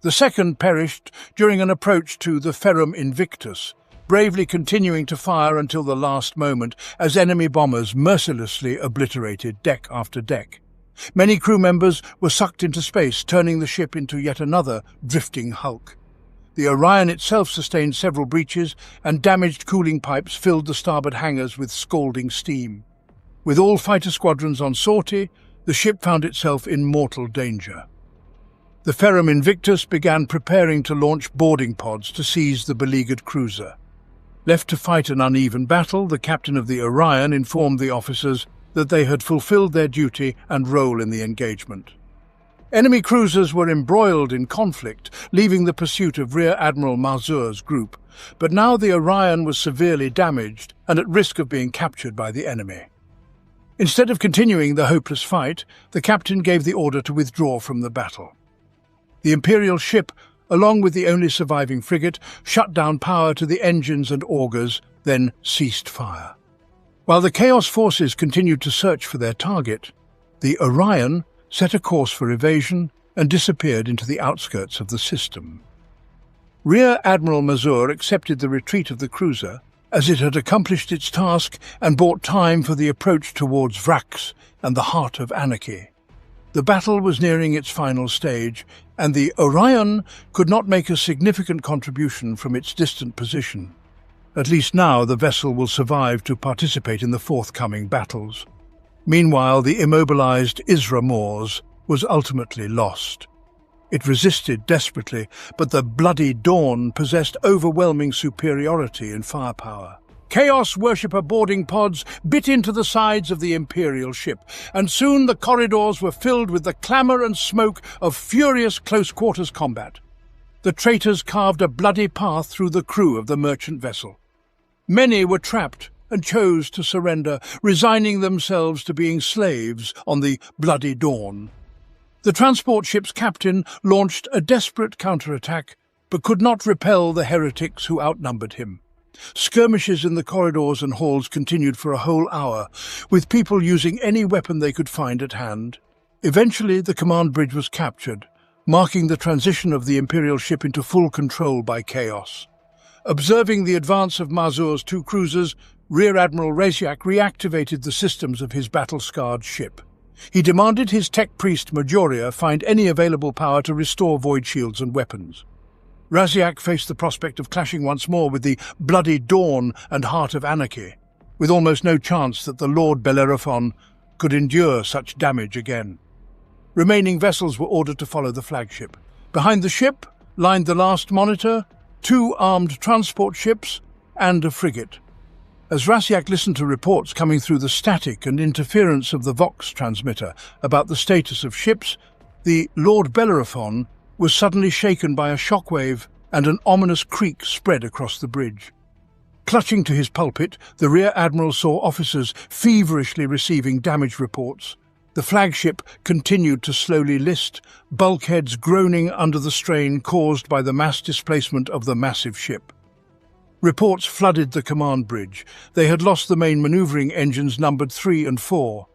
S1: The second perished during an approach to the Ferrum Invictus, bravely continuing to fire until the last moment as enemy bombers mercilessly obliterated deck after deck. Many crew members were sucked into space, turning the ship into yet another drifting hulk. The Orion itself sustained several breaches, and damaged cooling pipes filled the starboard hangars with scalding steam. With all fighter squadrons on sortie, the ship found itself in mortal danger. The Ferrum Invictus began preparing to launch boarding pods to seize the beleaguered cruiser. Left to fight an uneven battle, the captain of the Orion informed the officers that they had fulfilled their duty and role in the engagement. Enemy cruisers were embroiled in conflict, leaving the pursuit of Rear Admiral Mazur's group, but now the Orion was severely damaged and at risk of being captured by the enemy. Instead of continuing the hopeless fight, the captain gave the order to withdraw from the battle. The Imperial ship, along with the only surviving frigate, shut down power to the engines and augers, then ceased fire. While the Chaos forces continued to search for their target, the Orion set a course for evasion and disappeared into the outskirts of the system. Rear Admiral Mazur accepted the retreat of the cruiser, as it had accomplished its task and bought time for the approach towards Vrax and the Heart of Anarchy. The battle was nearing its final stage, and the Orion could not make a significant contribution from its distant position. At least now the vessel will survive to participate in the forthcoming battles. Meanwhile, the immobilized Isra Moors was ultimately lost. It resisted desperately, but the Bloody Dawn possessed overwhelming superiority in firepower. Chaos worshipper boarding pods bit into the sides of the Imperial ship, and soon the corridors were filled with the clamour and smoke of furious close-quarters combat. The traitors carved a bloody path through the crew of the merchant vessel. Many were trapped and chose to surrender, resigning themselves to being slaves on the bloody dawn. The transport ship's captain launched a desperate counterattack, but could not repel the heretics who outnumbered him. Skirmishes in the corridors and halls continued for a whole hour, with people using any weapon they could find at hand. Eventually, the command bridge was captured, marking the transition of the Imperial ship into full control by Chaos. Observing the advance of Mazur's two cruisers, Rear Admiral Vraks reactivated the systems of his battle-scarred ship. He demanded his tech priest Mortuary find any available power to restore void shields and weapons. Vraks faced the prospect of clashing once more with the bloody dawn and heart of anarchy, with almost no chance that the Lord Bellerophon could endure such damage again. Remaining vessels were ordered to follow the flagship. Behind the ship lined the last monitor, 2 armed transport ships, and a frigate. As Vraks listened to reports coming through the static and interference of the Vox transmitter about the status of ships, the Lord Bellerophon was suddenly shaken by a shockwave, and an ominous creak spread across the bridge. Clutching to his pulpit, the Rear Admiral saw officers feverishly receiving damage reports. The flagship continued to slowly list, bulkheads groaning under the strain caused by the mass displacement of the massive ship. Reports flooded the command bridge. They had lost the main manoeuvring engines numbered 3 and 4.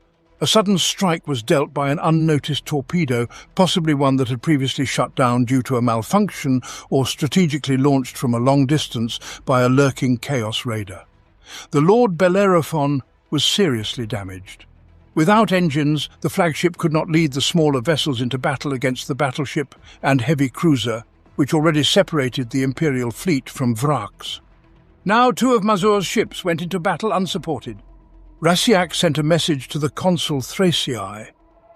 S1: A sudden strike was dealt by an unnoticed torpedo, possibly one that had previously shut down due to a malfunction or strategically launched from a long distance by a lurking Chaos raider. The Lord Bellerophon was seriously damaged. Without engines, the flagship could not lead the smaller vessels into battle against the battleship and heavy cruiser, which already separated the Imperial fleet from Vraks. Now 2 of Mazur's ships went into battle unsupported. Vraks sent a message to the consul Thraciae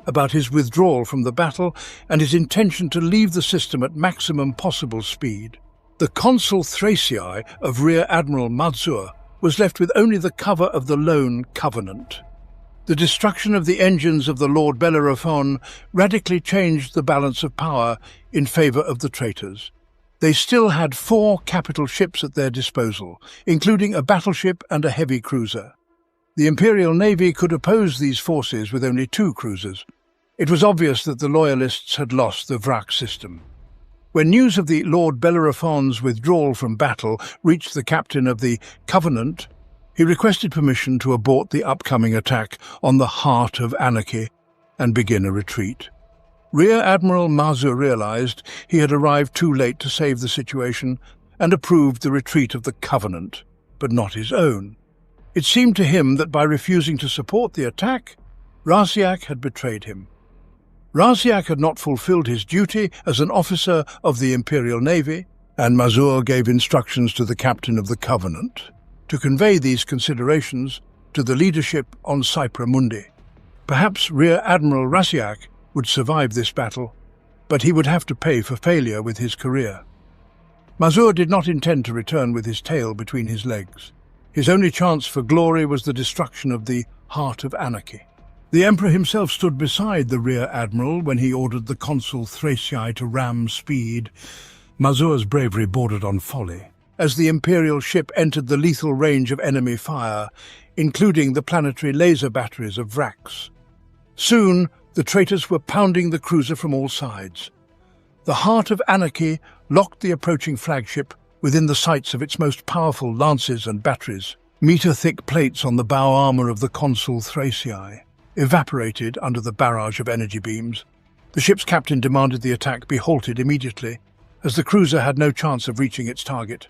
S1: about his withdrawal from the battle and his intention to leave the system at maximum possible speed. The consul Thraciae of Rear Admiral Mazur was left with only the cover of the lone Covenant. The destruction of the engines of the Lord Bellerophon radically changed the balance of power in favour of the traitors. They still had 4 capital ships at their disposal, including a battleship and a heavy cruiser. The Imperial Navy could oppose these forces with only 2 cruisers. It was obvious that the Loyalists had lost the Vraks system. When news of the Lord Bellerophon's withdrawal from battle reached the captain of the Covenant, he requested permission to abort the upcoming attack on the heart of anarchy and begin a retreat. Rear Admiral Mazur realized he had arrived too late to save the situation and approved the retreat of the Covenant, but not his own. It seemed to him that by refusing to support the attack, Vraks had betrayed him. Vraks had not fulfilled his duty as an officer of the Imperial Navy, and Mazur gave instructions to the captain of the Covenant to convey these considerations to the leadership on Cypra Mundi. Perhaps Rear Admiral Vraks would survive this battle, but he would have to pay for failure with his career. Mazur did not intend to return with his tail between his legs. His only chance for glory was the destruction of the heart of anarchy. The Emperor himself stood beside the Rear Admiral when he ordered the consul Thraciae to ram speed. Mazur's bravery bordered on folly, as the Imperial ship entered the lethal range of enemy fire, including the planetary laser batteries of Vrax. Soon, the traitors were pounding the cruiser from all sides. The heart of anarchy locked the approaching flagship within the sights of its most powerful lances and batteries. Meter-thick plates on the bow armour of the consul Thraciae evaporated under the barrage of energy beams. The ship's captain demanded the attack be halted immediately, as the cruiser had no chance of reaching its target.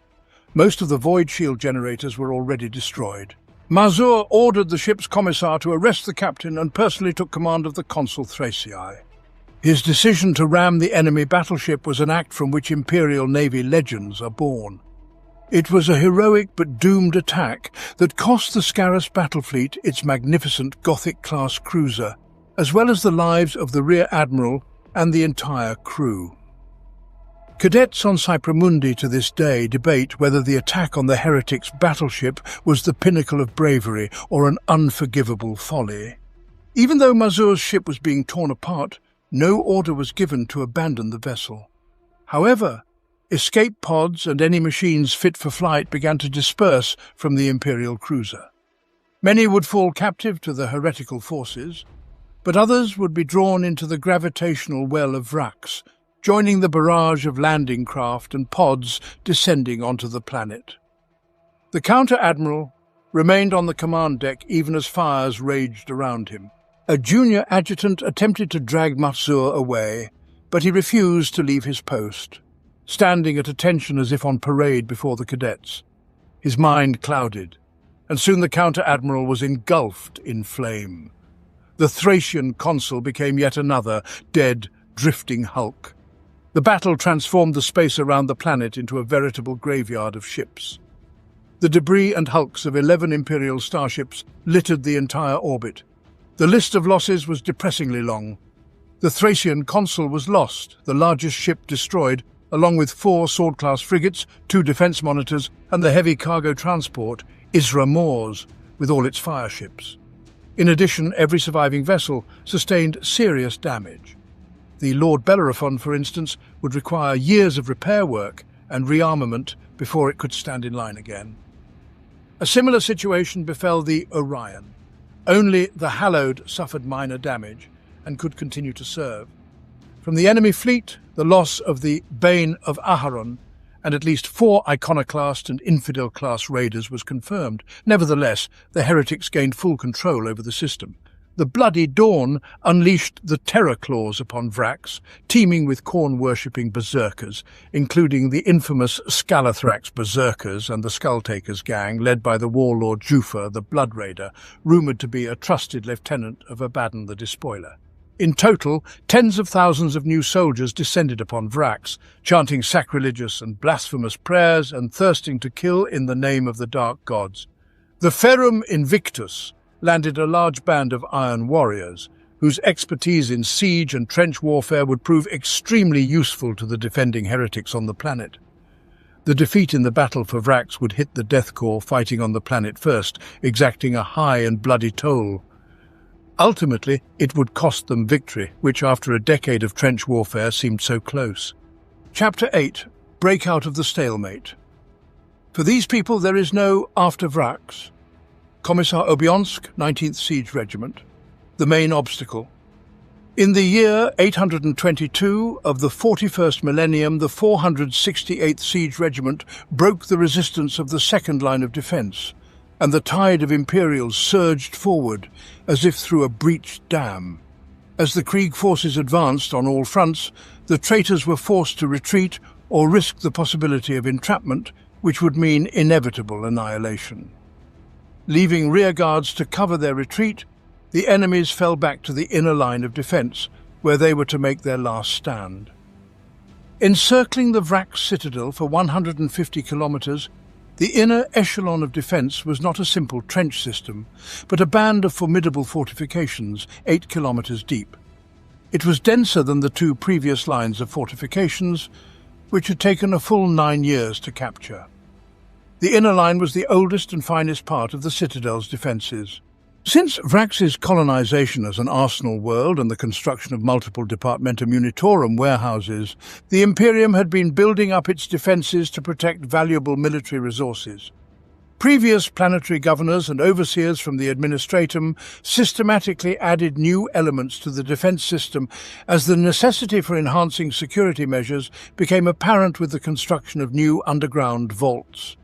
S1: Most of the void shield generators were already destroyed. Mazur ordered the ship's commissar to arrest the captain and personally took command of the consul Thraciae. His decision to ram the enemy battleship was an act from which Imperial Navy legends are born. It was a heroic but doomed attack that cost the Scarus battle fleet its magnificent Gothic-class cruiser, as well as the lives of the Rear Admiral and the entire crew. Cadets on Cypramundi to this day debate whether the attack on the heretics' battleship was the pinnacle of bravery or an unforgivable folly. Even though Mazur's ship was being torn apart, no order was given to abandon the vessel. However, escape pods and any machines fit for flight began to disperse from the Imperial cruiser. Many would fall captive to the heretical forces, but others would be drawn into the gravitational well of Vraks, joining the barrage of landing craft and pods descending onto the planet. The counter-admiral remained on the command deck even as fires raged around him. A junior adjutant attempted to drag Mazur away, but he refused to leave his post, standing at attention as if on parade before the cadets. His mind clouded, and soon the counter-admiral was engulfed in flame. The Thracian consul became yet another dead, drifting hulk. The battle transformed the space around the planet into a veritable graveyard of ships. The debris and hulks of 11 Imperial starships littered the entire orbit. The list of losses was depressingly long. The Thracian consul was lost, the largest ship destroyed, along with 4 sword-class frigates, 2 defense monitors, and the heavy cargo transport, Isra Mors, with all its fireships. In addition, every surviving vessel sustained serious damage. The Lord Bellerophon, for instance, would require years of repair work and rearmament before it could stand in line again. A similar situation befell the Orion. Only the Hallowed suffered minor damage and could continue to serve. From the enemy fleet, the loss of the Bane of Aharon and at least 4 Iconoclast and Infidel-class raiders was confirmed. Nevertheless, the heretics gained full control over the system. The Bloody Dawn unleashed the Terror Claws upon Vrax, teeming with corn-worshipping berserkers, including the infamous Scalathrax berserkers and the Skulltakers gang, led by the warlord Jufa, the Blood Raider, rumoured to be a trusted lieutenant of Abaddon the Despoiler. In total, tens of thousands of new soldiers descended upon Vrax, chanting sacrilegious and blasphemous prayers and thirsting to kill in the name of the dark gods. The Ferrum Invictus landed a large band of iron warriors, whose expertise in siege and trench warfare would prove extremely useful to the defending heretics on the planet. The defeat in the battle for Vrax would hit the Death Corps fighting on the planet first, exacting a high and bloody toll. Ultimately, it would cost them victory, which after a decade of trench warfare seemed so close. Chapter 8. Breakout of the Stalemate. For these people there is no after Vrax. Commissar Obiansk, 19th Siege Regiment. The main obstacle. In the year 822 of the 41st millennium, the 468th Siege Regiment broke the resistance of the second line of defence, and the tide of Imperials surged forward as if through a breached dam. As the Krieg forces advanced on all fronts, the traitors were forced to retreat or risk the possibility of entrapment, which would mean inevitable annihilation. Leaving rearguards to cover their retreat, the enemies fell back to the inner line of defence, where they were to make their last stand. Encircling the Vrax citadel for 150 kilometres, the inner echelon of defence was not a simple trench system, but a band of formidable fortifications 8 kilometres deep. It was denser than the 2 previous lines of fortifications, which had taken a full 9 years to capture. The inner line was the oldest and finest part of the citadel's defences. Since Vrax's colonisation as an arsenal world and the construction of multiple Departmenta Munitorum warehouses, the Imperium had been building up its defences to protect valuable military resources. Previous planetary governors and overseers from the Administratum systematically added new elements to the defence system as the necessity for enhancing security measures became apparent with the construction of new underground vaults.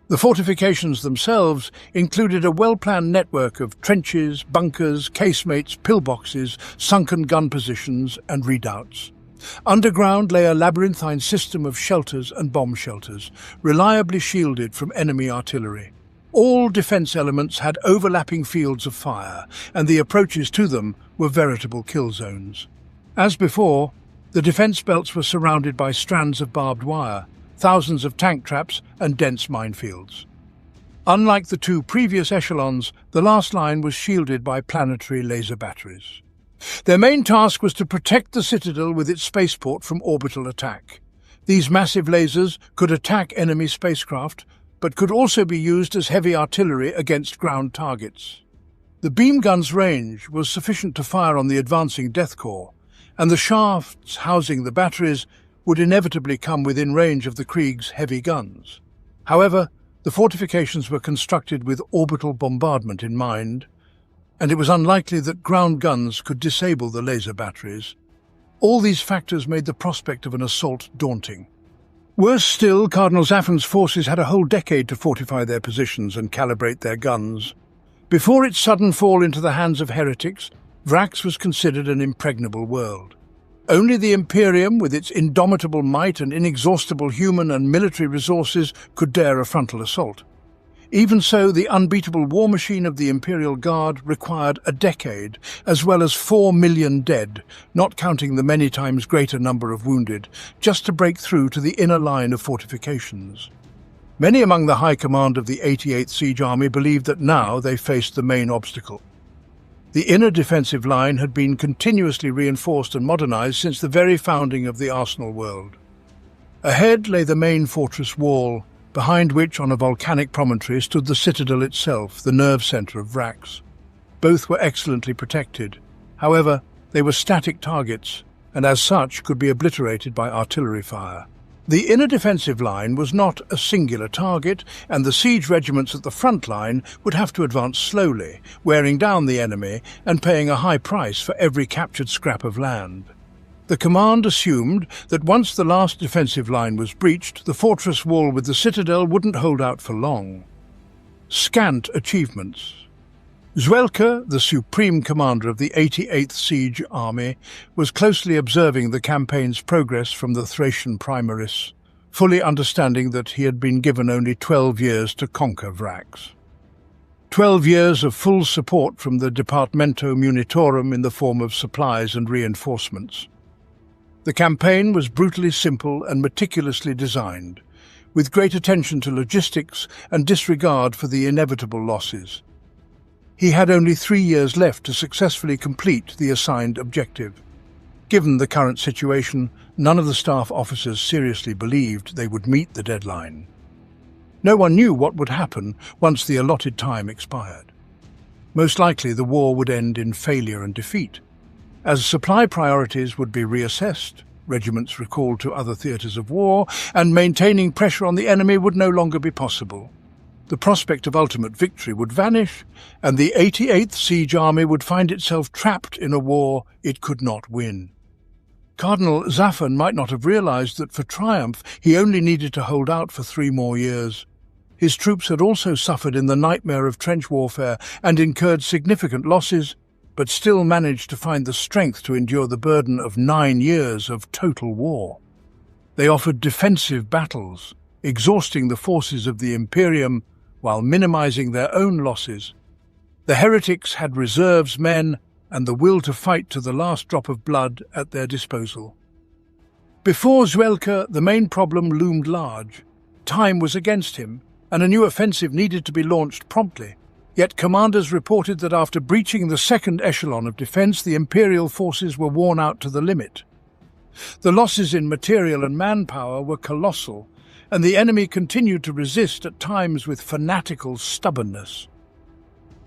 S1: The fortifications themselves included a well-planned network of trenches, bunkers, casemates, pillboxes, sunken gun positions and redoubts. Underground lay a labyrinthine system of shelters and bomb shelters, reliably shielded from enemy artillery. All defence elements had overlapping fields of fire, and the approaches to them were veritable kill zones. As before, the defence belts were surrounded by strands of barbed wire, thousands of tank traps and dense minefields. Unlike the 2 previous echelons, the last line was shielded by planetary laser batteries. Their main task was to protect the citadel with its spaceport from orbital attack. These massive lasers could attack enemy spacecraft, but could also be used as heavy artillery against ground targets. The beam gun's range was sufficient to fire on the advancing Death Corps, and the shafts housing the batteries would inevitably come within range of the Krieg's heavy guns. However, the fortifications were constructed with orbital bombardment in mind, and it was unlikely that ground guns could disable the laser batteries. All these factors made the prospect of an assault daunting. Worse still, Cardinal Zaffan's forces had a whole decade to fortify their positions and calibrate their guns. Before its sudden fall into the hands of heretics, Vrax was considered an impregnable world. Only the Imperium, with its indomitable might and inexhaustible human and military resources, could dare a frontal assault. Even so, the unbeatable war machine of the Imperial Guard required a decade, as well as 4 million dead, not counting the many times greater number of wounded, just to break through to the inner line of fortifications. Many among the high command of the 88th Siege Army believed that now they faced the main obstacle. The inner defensive line had been continuously reinforced and modernized since the very founding of the Arsenal world. Ahead lay the main fortress wall, behind which on a volcanic promontory stood the citadel itself, the nerve centre of Vrax. Both were excellently protected. However, they were static targets, and as such could be obliterated by artillery fire. The inner defensive line was not a singular target, and the siege regiments at the front line would have to advance slowly, wearing down the enemy and paying a high price for every captured scrap of land. The command assumed that once the last defensive line was breached, the fortress wall with the citadel wouldn't hold out for long. Scant achievements. Zwelker, the supreme commander of the 88th Siege Army, was closely observing the campaign's progress from the Thracian Primaris, fully understanding that he had been given only 12 years to conquer Vrax. 12 years of full support from the Departamento Munitorum in the form of supplies and reinforcements. The campaign was brutally simple and meticulously designed, with great attention to logistics and disregard for the inevitable losses. He had only 3 years left to successfully complete the assigned objective. Given the current situation, none of the staff officers seriously believed they would meet the deadline. No one knew what would happen once the allotted time expired. Most likely the war would end in failure and defeat. As supply priorities would be reassessed, regiments recalled to other theatres of war, and maintaining pressure on the enemy would no longer be possible. The prospect of ultimate victory would vanish, and the 88th Siege Army would find itself trapped in a war it could not win. Cardinal Zaffan might not have realized that for triumph he only needed to hold out for 3 more years. His troops had also suffered in the nightmare of trench warfare and incurred significant losses, but still managed to find the strength to endure the burden of 9 years of total war. They offered defensive battles, exhausting the forces of the Imperium while minimizing their own losses. The heretics had reserves men and the will to fight to the last drop of blood at their disposal. Before Zwelker, the main problem loomed large. Time was against him, and a new offensive needed to be launched promptly. Yet commanders reported that after breaching the second echelon of defense, the Imperial forces were worn out to the limit. The losses in material and manpower were colossal, and the enemy continued to resist at times with fanatical stubbornness.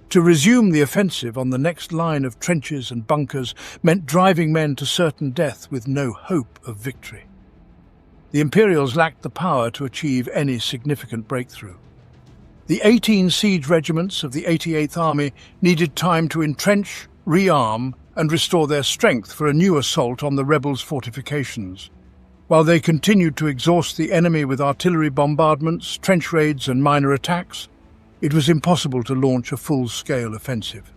S1: To resume the offensive on the next line of trenches and bunkers meant driving men to certain death with no hope of victory. The Imperials lacked the power to achieve any significant breakthrough. The 18 siege regiments of the 88th Army needed time to entrench, rearm, and restore their strength for a new assault on the rebels' fortifications. While they continued to exhaust the enemy with artillery bombardments, trench raids and minor attacks, it was impossible to launch a full-scale offensive.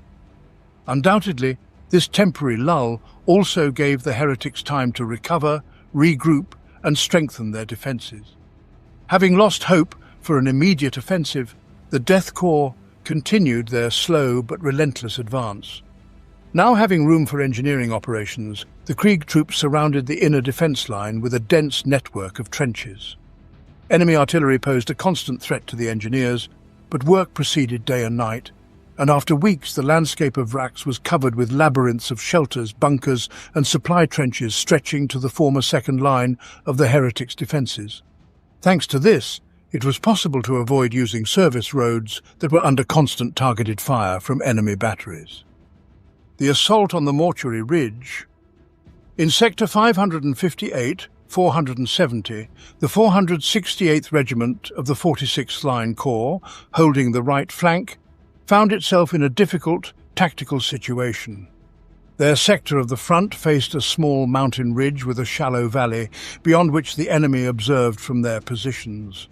S1: Undoubtedly, this temporary lull also gave the heretics time to recover, regroup, and strengthen their defences. Having lost hope for an immediate offensive, the Death Corps continued their slow but relentless advance. Now having room for engineering operations, the Krieg troops surrounded the inner defence line with a dense network of trenches. Enemy artillery posed a constant threat to the engineers, but work proceeded day and night, and after weeks the landscape of Vraks was covered with labyrinths of shelters, bunkers and supply trenches stretching to the former second line of the heretics' defences. Thanks to this, it was possible to avoid using service roads that were under constant targeted fire from enemy batteries. The assault on the Mortuary Ridge. In Sector 558, 470, the 468th Regiment of the 46th Line Corps, holding the right flank, found itself in a difficult tactical situation. Their sector of the front faced a small mountain ridge with a shallow valley, beyond which the enemy observed from their positions.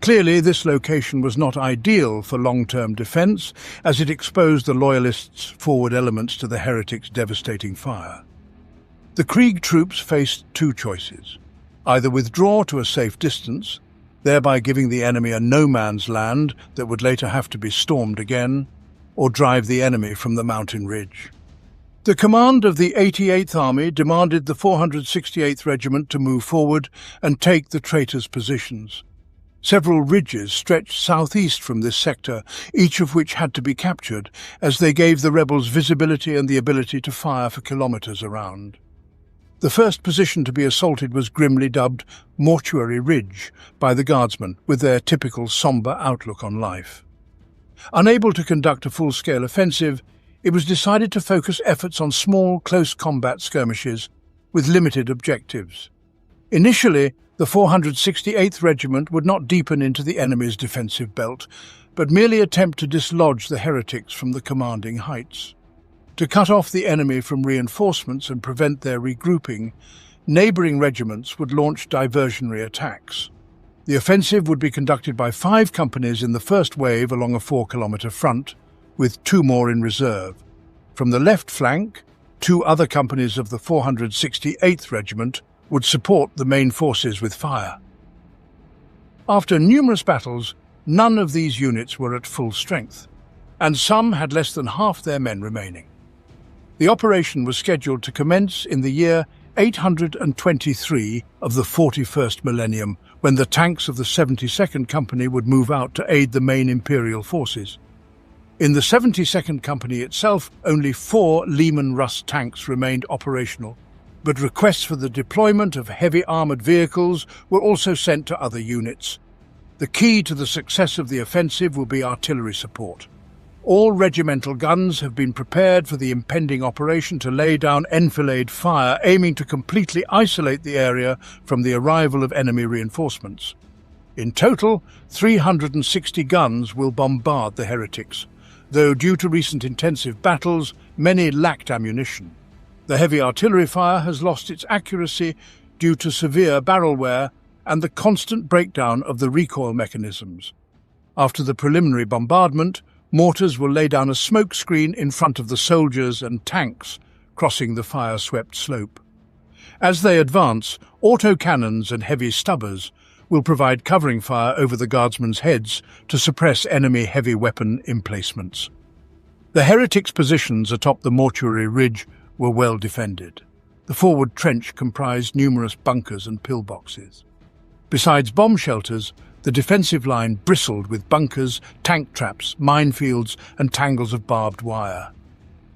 S1: Clearly, this location was not ideal for long-term defence, as it exposed the Loyalists' forward elements to the heretics' devastating fire. The Krieg troops faced two choices: either withdraw to a safe distance, thereby giving the enemy a no-man's land that would later have to be stormed again, or drive the enemy from the mountain ridge. The command of the 88th Army demanded the 468th Regiment to move forward and take the traitors' positions. Several ridges stretched southeast from this sector, each of which had to be captured, as they gave the rebels visibility and the ability to fire for kilometres around. The first position to be assaulted was grimly dubbed Mortuary Ridge by the Guardsmen, with their typical sombre outlook on life. Unable to conduct a full-scale offensive, it was decided to focus efforts on small, close combat skirmishes with limited objectives. Initially, the 468th Regiment would not deepen into the enemy's defensive belt, but merely attempt to dislodge the heretics from the commanding heights. To cut off the enemy from reinforcements and prevent their regrouping, neighbouring regiments would launch diversionary attacks. The offensive would be conducted by 5 companies in the first wave along a 4-kilometre front, with 2 more in reserve. From the left flank, 2 other companies of the 468th Regiment would support the main forces with fire. After numerous battles, none of these units were at full strength, and some had less than half their men remaining. The operation was scheduled to commence in the year 823 of the 41st millennium, when the tanks of the 72nd Company would move out to aid the main Imperial forces. In the 72nd Company itself, only 4 Lehman-Russ tanks remained operational, but requests for the deployment of heavy armoured vehicles were also sent to other units. The key to the success of the offensive will be artillery support. All regimental guns have been prepared for the impending operation to lay down enfilade fire, aiming to completely isolate the area from the arrival of enemy reinforcements. In total, 360 guns will bombard the heretics, though due to recent intensive battles, many lacked ammunition. The heavy artillery fire has lost its accuracy due to severe barrel wear and the constant breakdown of the recoil mechanisms. After the preliminary bombardment, mortars will lay down a smoke screen in front of the soldiers and tanks crossing the fire-swept slope. As they advance, autocannons and heavy stubbers will provide covering fire over the guardsmen's heads to suppress enemy heavy weapon emplacements. The heretics' positions atop the Mortuary Ridge were well defended. The forward trench comprised numerous bunkers and pillboxes. Besides bomb shelters, the defensive line bristled with bunkers, tank traps, minefields and tangles of barbed wire.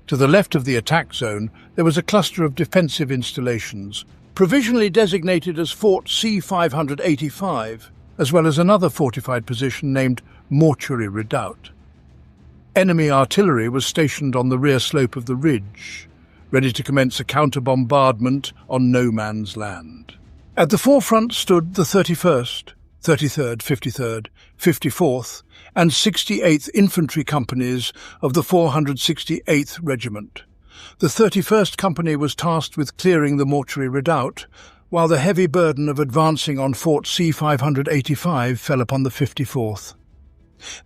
S1: To the left of the attack zone, there was a cluster of defensive installations, provisionally designated as Fort C-585, as well as another fortified position named Mortuary Redoubt. Enemy artillery was stationed on the rear slope of the ridge, ready to commence a counter-bombardment on no man's land. At the forefront stood the 31st, 33rd, 53rd, 54th and 68th Infantry Companies of the 468th Regiment. The 31st Company was tasked with clearing the Mortuary Redoubt, while the heavy burden of advancing on Fort C-585 fell upon the 54th.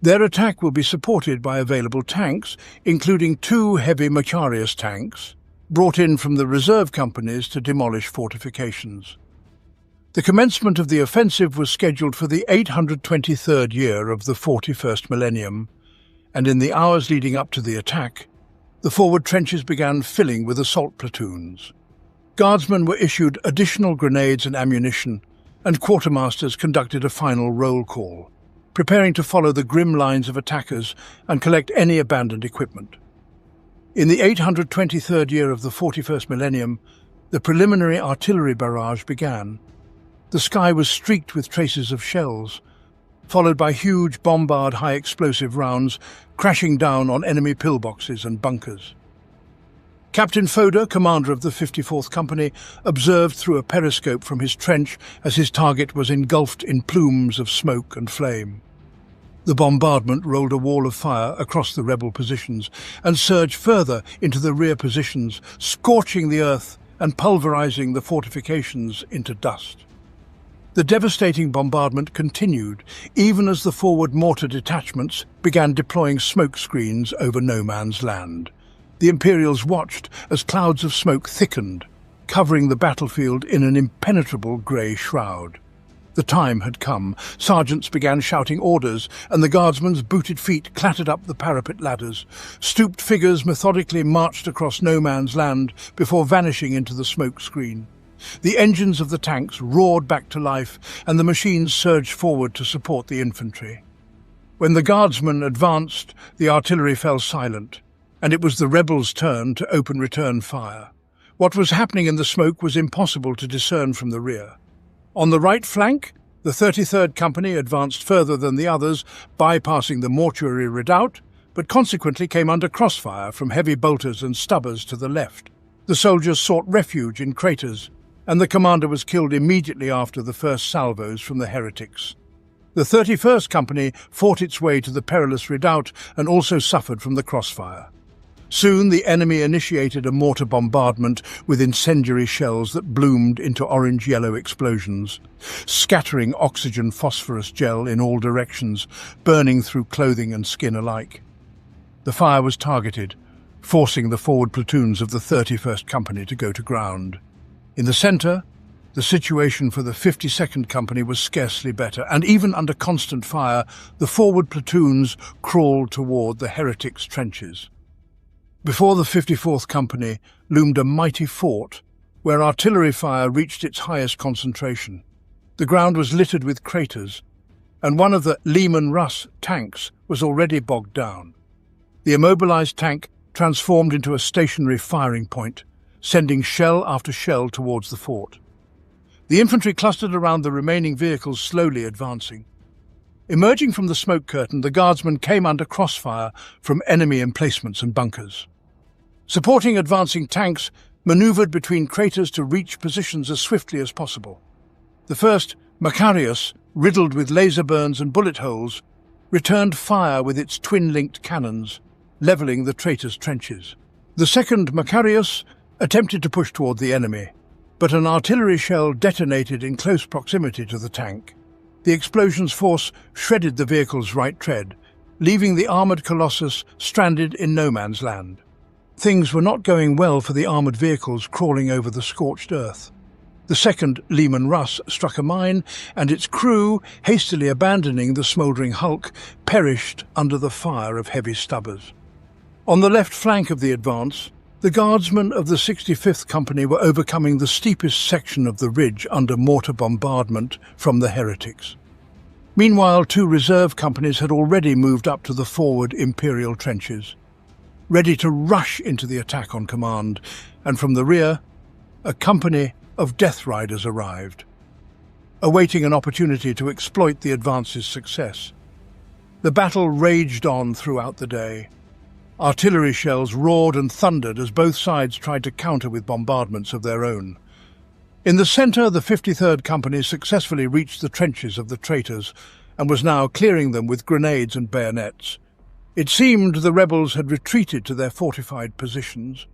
S1: Their attack will be supported by available tanks, including 2 heavy Mortuarius tanks, brought in from the reserve companies to demolish fortifications. The commencement of the offensive was scheduled for the 823rd year of the 41st millennium, and in the hours leading up to the attack, the forward trenches began filling with assault platoons. Guardsmen were issued additional grenades and ammunition, and quartermasters conducted a final roll call. preparing to follow the grim lines of attackers and collect any abandoned equipment. In the 823rd year of the 41st millennium, the preliminary artillery barrage began. The sky was streaked with traces of shells, followed by huge bombard high-explosive rounds crashing down on enemy pillboxes and bunkers. Captain Foda, commander of the 54th Company, observed through a periscope from his trench as his target was engulfed in plumes of smoke and flame. The bombardment rolled a wall of fire across the rebel positions and surged further into the rear positions, scorching the earth and pulverizing the fortifications into dust. The devastating bombardment continued, even as the forward mortar detachments began deploying smoke screens over no man's land. The Imperials watched as clouds of smoke thickened, covering the battlefield in an impenetrable grey shroud. The time had come. Sergeants began shouting orders, and the guardsmen's booted feet clattered up the parapet ladders. Stooped figures methodically marched across no man's land before vanishing into the smoke screen. The engines of the tanks roared back to life, and the machines surged forward to support the infantry. When the guardsmen advanced, the artillery fell silent, and it was the rebels' turn to open return fire. What was happening in the smoke was impossible to discern from the rear. On the right flank, the 33rd Company advanced further than the others, bypassing the Mortuary redoubt, but consequently came under crossfire from heavy bolters and stubbers to the left. The soldiers sought refuge in craters, and the commander was killed immediately after the first salvos from the heretics. The 31st Company fought its way to the perilous redoubt and also suffered from the crossfire. Soon the enemy initiated a mortar bombardment with incendiary shells that bloomed into orange-yellow explosions, scattering oxygen phosphorus gel in all directions, burning through clothing and skin alike. The fire was targeted, forcing the forward platoons of the 31st Company to go to ground. In the centre, the situation for the 52nd Company was scarcely better, and even under constant fire, the forward platoons crawled toward the heretics' trenches. Before the 54th Company loomed a mighty fort, where artillery fire reached its highest concentration. The ground was littered with craters, and one of the Lehman Russ tanks was already bogged down. The immobilized tank transformed into a stationary firing point, sending shell after shell towards the fort. The infantry clustered around the remaining vehicles, slowly advancing. Emerging from the smoke curtain, the guardsmen came under crossfire from enemy emplacements and bunkers. Supporting advancing tanks maneuvered between craters to reach positions as swiftly as possible. The first, Macarius, riddled with laser burns and bullet holes, returned fire with its twin-linked cannons, levelling the traitors' trenches. The second, Macarius, attempted to push toward the enemy, but an artillery shell detonated in close proximity to the tank. The explosion's force shredded the vehicle's right tread, leaving the armoured colossus stranded in no man's land. Things were not going well for the armoured vehicles crawling over the scorched earth. The second, Lehman Russ, struck a mine, and its crew, hastily abandoning the smouldering hulk, perished under the fire of heavy stubbers. On the left flank of the advance, the guardsmen of the 65th Company were overcoming the steepest section of the ridge under mortar bombardment from the heretics. Meanwhile, 2 reserve companies had already moved up to the forward Imperial trenches, ready to rush into the attack on command, and from the rear, a company of Death Riders arrived, awaiting an opportunity to exploit the advance's success. The battle raged on throughout the day. Artillery shells roared and thundered as both sides tried to counter with bombardments of their own. In the centre, the 53rd Company successfully reached the trenches of the traitors and was now clearing them with grenades and bayonets. It seemed the rebels had retreated to their fortified positions.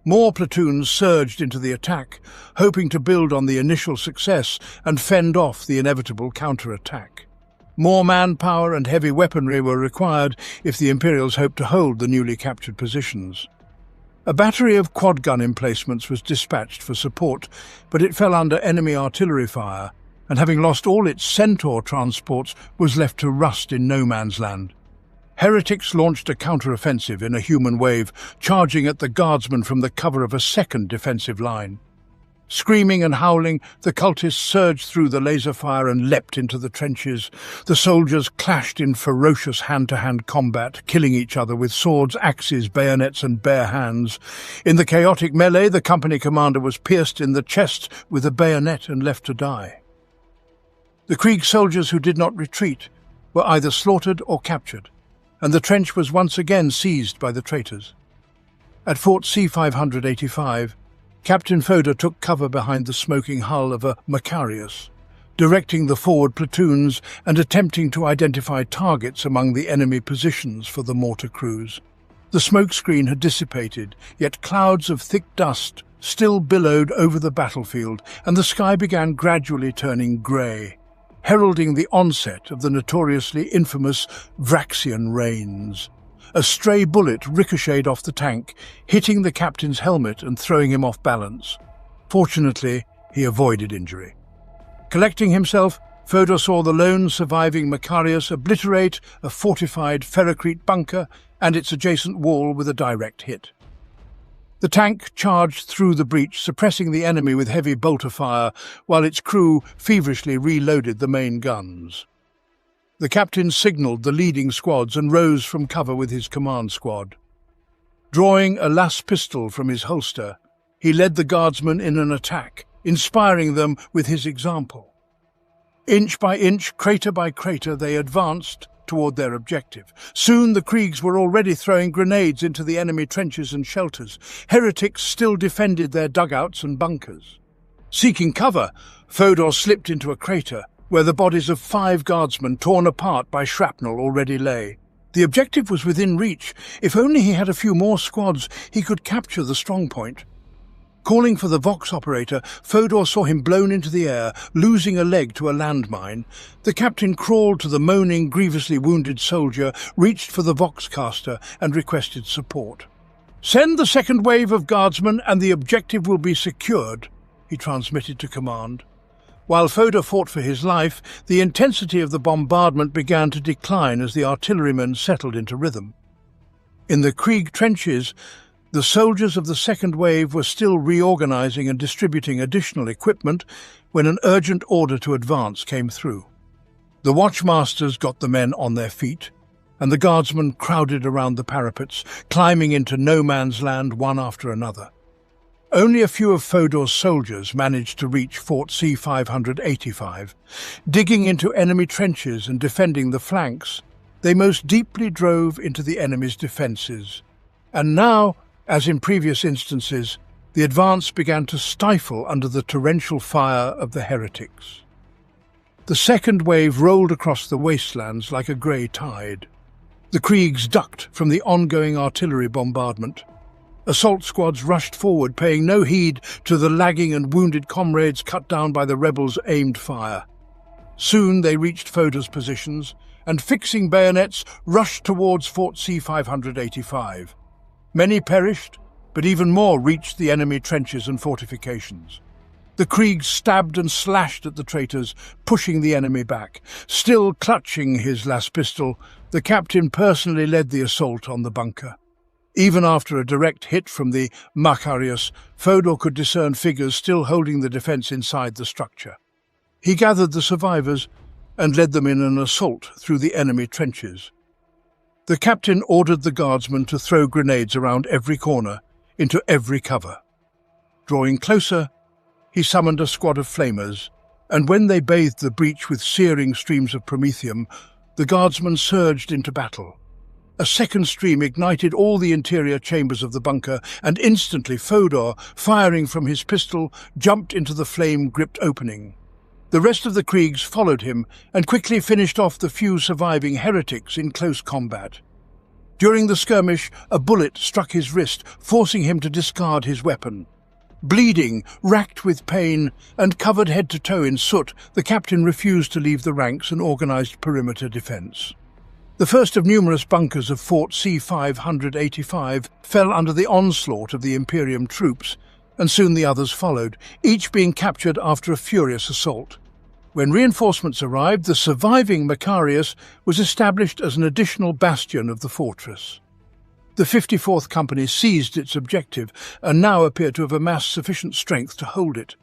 S1: More platoons surged into the attack, hoping to build on the initial success and fend off the inevitable counterattack. More manpower and heavy weaponry were required if the Imperials hoped to hold the newly captured positions. A battery of quad-gun emplacements was dispatched for support, but it fell under enemy artillery fire, and having lost all its Centaur transports, was left to rust in no man's land. Heretics launched a counter-offensive in a human wave, charging at the guardsmen from the cover of a second defensive line. Screaming and howling, the cultists surged through the laser fire and leapt into the trenches. The soldiers clashed in ferocious hand-to-hand combat, killing each other with swords, axes, bayonets and bare hands. In the chaotic melee, the company commander was pierced in the chest with a bayonet and left to die. The Krieg soldiers who did not retreat were either slaughtered or captured, and the trench was once again seized by the traitors. At Fort C-585, Captain Fodor took cover behind the smoking hull of a Macarius, directing the forward platoons and attempting to identify targets among the enemy positions for the mortar crews. The smoke screen had dissipated, yet clouds of thick dust still billowed over the battlefield, and the sky began gradually turning grey, heralding the onset of the notoriously infamous Vraxian rains. A stray bullet ricocheted off the tank, hitting the captain's helmet and throwing him off balance. Fortunately, he avoided injury. Collecting himself, Fodor saw the lone surviving Macarius obliterate a fortified ferrocrete bunker and its adjacent wall with a direct hit. The tank charged through the breach, suppressing the enemy with heavy bolter fire, while its crew feverishly reloaded the main guns. The captain signalled the leading squads and rose from cover with his command squad. Drawing a las pistol from his holster, he led the guardsmen in an attack, inspiring them with his example. Inch by inch, crater by crater, they advanced toward their objective. Soon the Kriegs were already throwing grenades into the enemy trenches and shelters. Heretics still defended their dugouts and bunkers. Seeking cover, Fodor slipped into a crater, where the bodies of 5 guardsmen torn apart by shrapnel already lay. The objective was within reach. If only he had a few more squads, he could capture the strongpoint. Calling for the Vox operator, Fodor saw him blown into the air, losing a leg to a landmine. The captain crawled to the moaning, grievously wounded soldier, reached for the Vox caster, and requested support. "Send the second wave of guardsmen and the objective will be secured," he transmitted to command. While Fodor fought for his life, the intensity of the bombardment began to decline as the artillerymen settled into rhythm. In the Krieg trenches, the soldiers of the second wave were still reorganizing and distributing additional equipment when an urgent order to advance came through. The watchmasters got the men on their feet, and the guardsmen crowded around the parapets, climbing into no man's land one after another. Only a few of Fodor's soldiers managed to reach Fort C-585. Digging into enemy trenches and defending the flanks, they most deeply drove into the enemy's defences. And now, as in previous instances, the advance began to stifle under the torrential fire of the heretics. The second wave rolled across the wastelands like a grey tide. The Kriegs ducked from the ongoing artillery bombardment. Assault squads rushed forward, paying no heed to the lagging and wounded comrades cut down by the rebels' aimed fire. Soon they reached Fodor's positions, and fixing bayonets, rushed towards Fort C-585. Many perished, but even more reached the enemy trenches and fortifications. The Kriegs stabbed and slashed at the traitors, pushing the enemy back. Still clutching his las pistol, the captain personally led the assault on the bunker. Even after a direct hit from the Macarius, Fodor could discern figures still holding the defence inside the structure. He gathered the survivors and led them in an assault through the enemy trenches. The captain ordered the guardsmen to throw grenades around every corner, into every cover. Drawing closer, he summoned a squad of flamers, and when they bathed the breach with searing streams of promethium, the guardsmen surged into battle. A second stream ignited all the interior chambers of the bunker, and instantly Fodor, firing from his pistol, jumped into the flame-gripped opening. The rest of the Kriegs followed him and quickly finished off the few surviving heretics in close combat. During the skirmish, a bullet struck his wrist, forcing him to discard his weapon. Bleeding, racked with pain, and covered head to toe in soot, the captain refused to leave the ranks and organized perimeter defense. The first of numerous bunkers of Fort C-585 fell under the onslaught of the Imperium troops, and soon the others followed, each being captured after a furious assault. When reinforcements arrived, the surviving Macarius was established as an additional bastion of the fortress. The 54th Company seized its objective and now appeared to have amassed sufficient strength to hold it.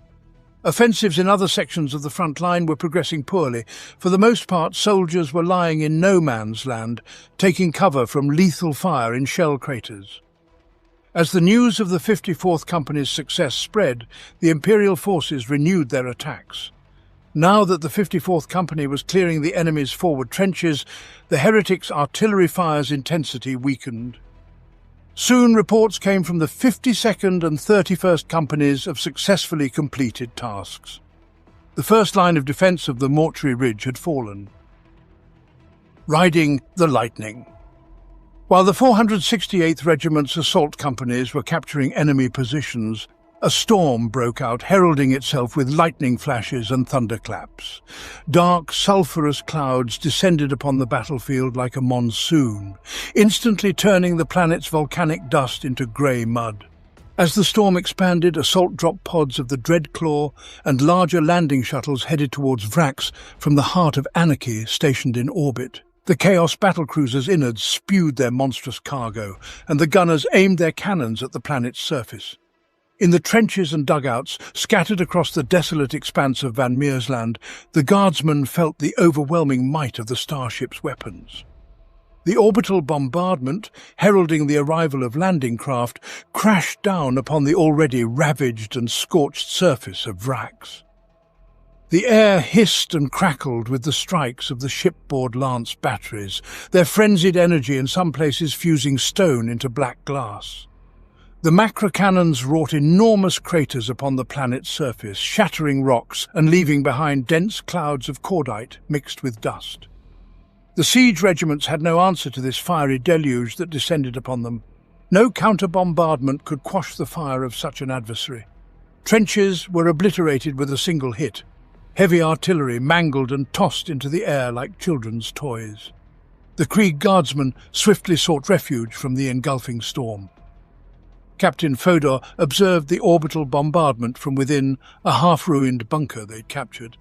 S1: Offensives in other sections of the front line were progressing poorly. For the most part, soldiers were lying in no man's land, taking cover from lethal fire in shell craters. As the news of the 54th Company's success spread, the Imperial forces renewed their attacks. Now that the 54th Company was clearing the enemy's forward trenches, the heretics' artillery fire's intensity weakened. Soon reports came from the 52nd and 31st Companies of successfully completed tasks. The first line of defence of the Mortuary ridge had fallen. Riding the lightning. While the 468th Regiment's assault companies were capturing enemy positions, a storm broke out, heralding itself with lightning flashes and thunderclaps. Dark, sulphurous clouds descended upon the battlefield like a monsoon, instantly turning the planet's volcanic dust into grey mud. As the storm expanded, assault drop pods of the Dreadclaw and larger landing shuttles headed towards Vraks from the heart of anarchy stationed in orbit. The Chaos battlecruisers' innards spewed their monstrous cargo, and the gunners aimed their cannons at the planet's surface. In the trenches and dugouts, scattered across the desolate expanse of Van Meersland, the guardsmen felt the overwhelming might of the starship's weapons. The orbital bombardment, heralding the arrival of landing craft, crashed down upon the already ravaged and scorched surface of Vrax. The air hissed and crackled with the strikes of the shipboard lance batteries, their frenzied energy in some places fusing stone into black glass. The macro-cannons wrought enormous craters upon the planet's surface, shattering rocks and leaving behind dense clouds of cordite mixed with dust. The siege regiments had no answer to this fiery deluge that descended upon them. No counter-bombardment could quash the fire of such an adversary. Trenches were obliterated with a single hit. Heavy artillery mangled and tossed into the air like children's toys. The Krieg guardsmen swiftly sought refuge from the engulfing storm. Captain Fodor observed the orbital bombardment from within a half-ruined bunker they'd captured,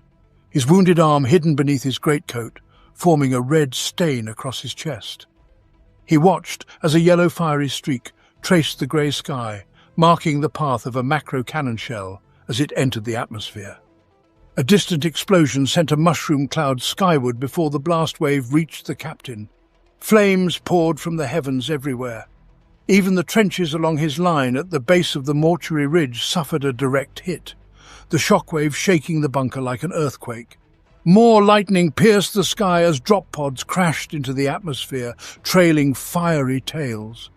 S1: his wounded arm hidden beneath his greatcoat, forming a red stain across his chest. He watched as a yellow fiery streak traced the grey sky, marking the path of a macro-cannon shell as it entered the atmosphere. A distant explosion sent a mushroom cloud skyward before the blast wave reached the captain. Flames poured from the heavens everywhere. Even the trenches along his line at the base of the Mortuary ridge suffered a direct hit, the shockwave shaking the bunker like an earthquake. More lightning pierced the sky as drop pods crashed into the atmosphere, trailing fiery tails.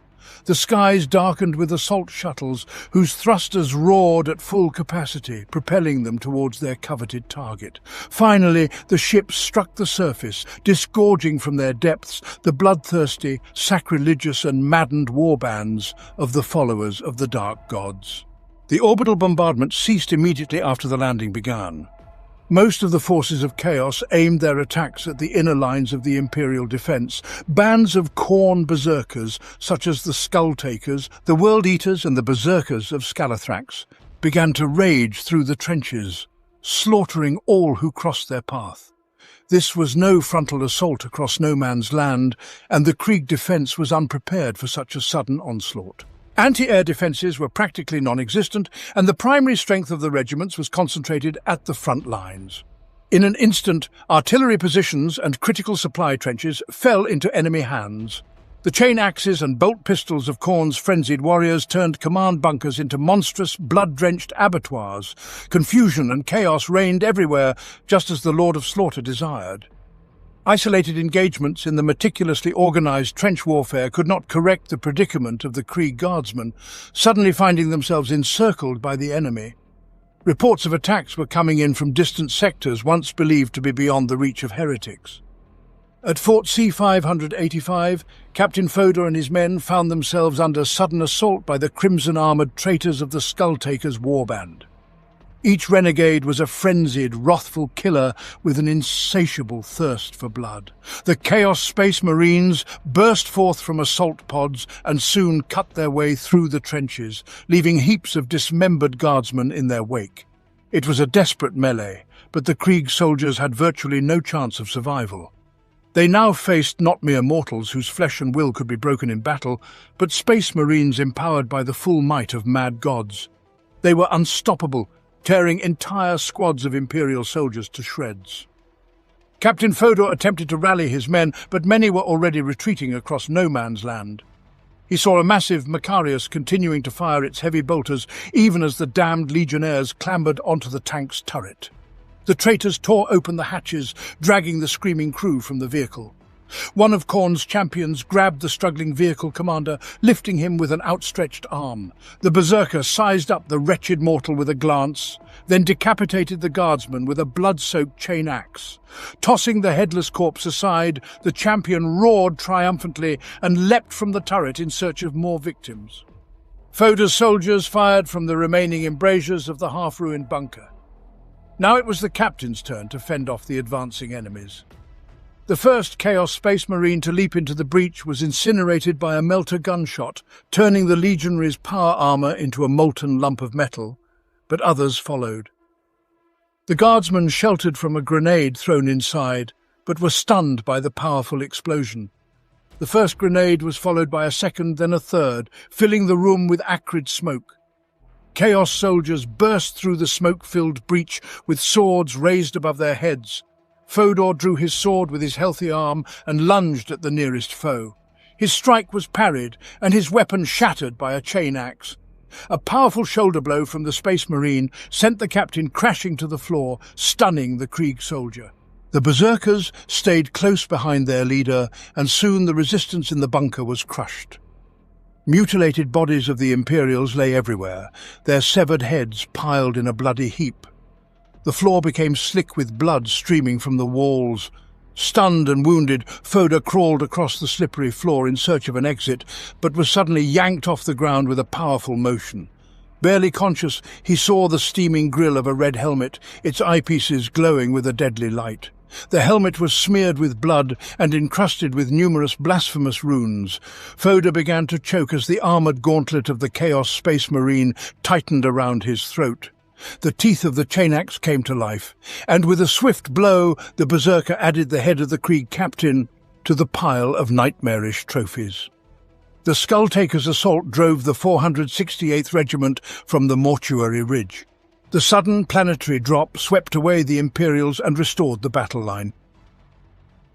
S1: The skies darkened with assault shuttles, whose thrusters roared at full capacity, propelling them towards their coveted target. Finally, the ships struck the surface, disgorging from their depths the bloodthirsty, sacrilegious and maddened warbands of the followers of the Dark Gods. The orbital bombardment ceased immediately after the landing began. Most of the forces of chaos aimed their attacks at the inner lines of the Imperial defence. Bands of Khorne berserkers, such as the Skull-Takers, the World-Eaters and the Berserkers of Scalathrax, began to rage through the trenches, slaughtering all who crossed their path. This was no frontal assault across no man's land, and the Krieg defence was unprepared for such a sudden onslaught. Anti-air defences were practically non-existent, and the primary strength of the regiments was concentrated at the front lines. In an instant, artillery positions and critical supply trenches fell into enemy hands. The chain axes and bolt pistols of Khorne's frenzied warriors turned command bunkers into monstrous, blood-drenched abattoirs. Confusion and chaos reigned everywhere, just as the Lord of Slaughter desired. Isolated engagements in the meticulously organised trench warfare could not correct the predicament of the Krieg guardsmen, suddenly finding themselves encircled by the enemy. Reports of attacks were coming in from distant sectors once believed to be beyond the reach of heretics. At Fort C-585, Captain Fodor and his men found themselves under sudden assault by the crimson-armoured traitors of the Skull-Takers warband. Each renegade was a frenzied, wrathful killer with an insatiable thirst for blood. The Chaos Space Marines burst forth from assault pods and soon cut their way through the trenches, leaving heaps of dismembered guardsmen in their wake. It was a desperate melee, but the Krieg soldiers had virtually no chance of survival. They now faced not mere mortals whose flesh and will could be broken in battle, but space marines empowered by the full might of mad gods. They were unstoppable, tearing entire squads of Imperial soldiers to shreds. Captain Fodor attempted to rally his men, but many were already retreating across no man's land. He saw a massive Macarius continuing to fire its heavy bolters, even as the damned legionnaires clambered onto the tank's turret. The traitors tore open the hatches, dragging the screaming crew from the vehicle. One of Khorne's champions grabbed the struggling vehicle commander, lifting him with an outstretched arm. The berserker sized up the wretched mortal with a glance, then decapitated the guardsman with a blood-soaked chain axe. Tossing the headless corpse aside, the champion roared triumphantly and leapt from the turret in search of more victims. Fodor's soldiers fired from the remaining embrasures of the half-ruined bunker. Now it was the captain's turn to fend off the advancing enemies. The first Chaos Space Marine to leap into the breach was incinerated by a melter gunshot, turning the legionaries' power armor into a molten lump of metal, but others followed. The guardsmen sheltered from a grenade thrown inside, but were stunned by the powerful explosion. The first grenade was followed by a second, then a third, filling the room with acrid smoke. Chaos soldiers burst through the smoke-filled breach with swords raised above their heads. Fodor drew his sword with his healthy arm and lunged at the nearest foe. His strike was parried, and his weapon shattered by a chain axe. A powerful shoulder blow from the Space Marine sent the captain crashing to the floor, stunning the Krieg soldier. The berserkers stayed close behind their leader, and soon the resistance in the bunker was crushed. Mutilated bodies of the Imperials lay everywhere, their severed heads piled in a bloody heap. The floor became slick with blood streaming from the walls. Stunned and wounded, Fodor crawled across the slippery floor in search of an exit, but was suddenly yanked off the ground with a powerful motion. Barely conscious, he saw the steaming grille of a red helmet, its eyepieces glowing with a deadly light. The helmet was smeared with blood and encrusted with numerous blasphemous runes. Fodor began to choke as the armoured gauntlet of the Chaos Space Marine tightened around his throat. The teeth of the chain axe came to life, and with a swift blow the berserker added the head of the Krieg captain to the pile of nightmarish trophies. The Skull-Taker's assault drove the 468th Regiment from the Mortuary ridge. The sudden planetary drop swept away the Imperials and restored the battle line.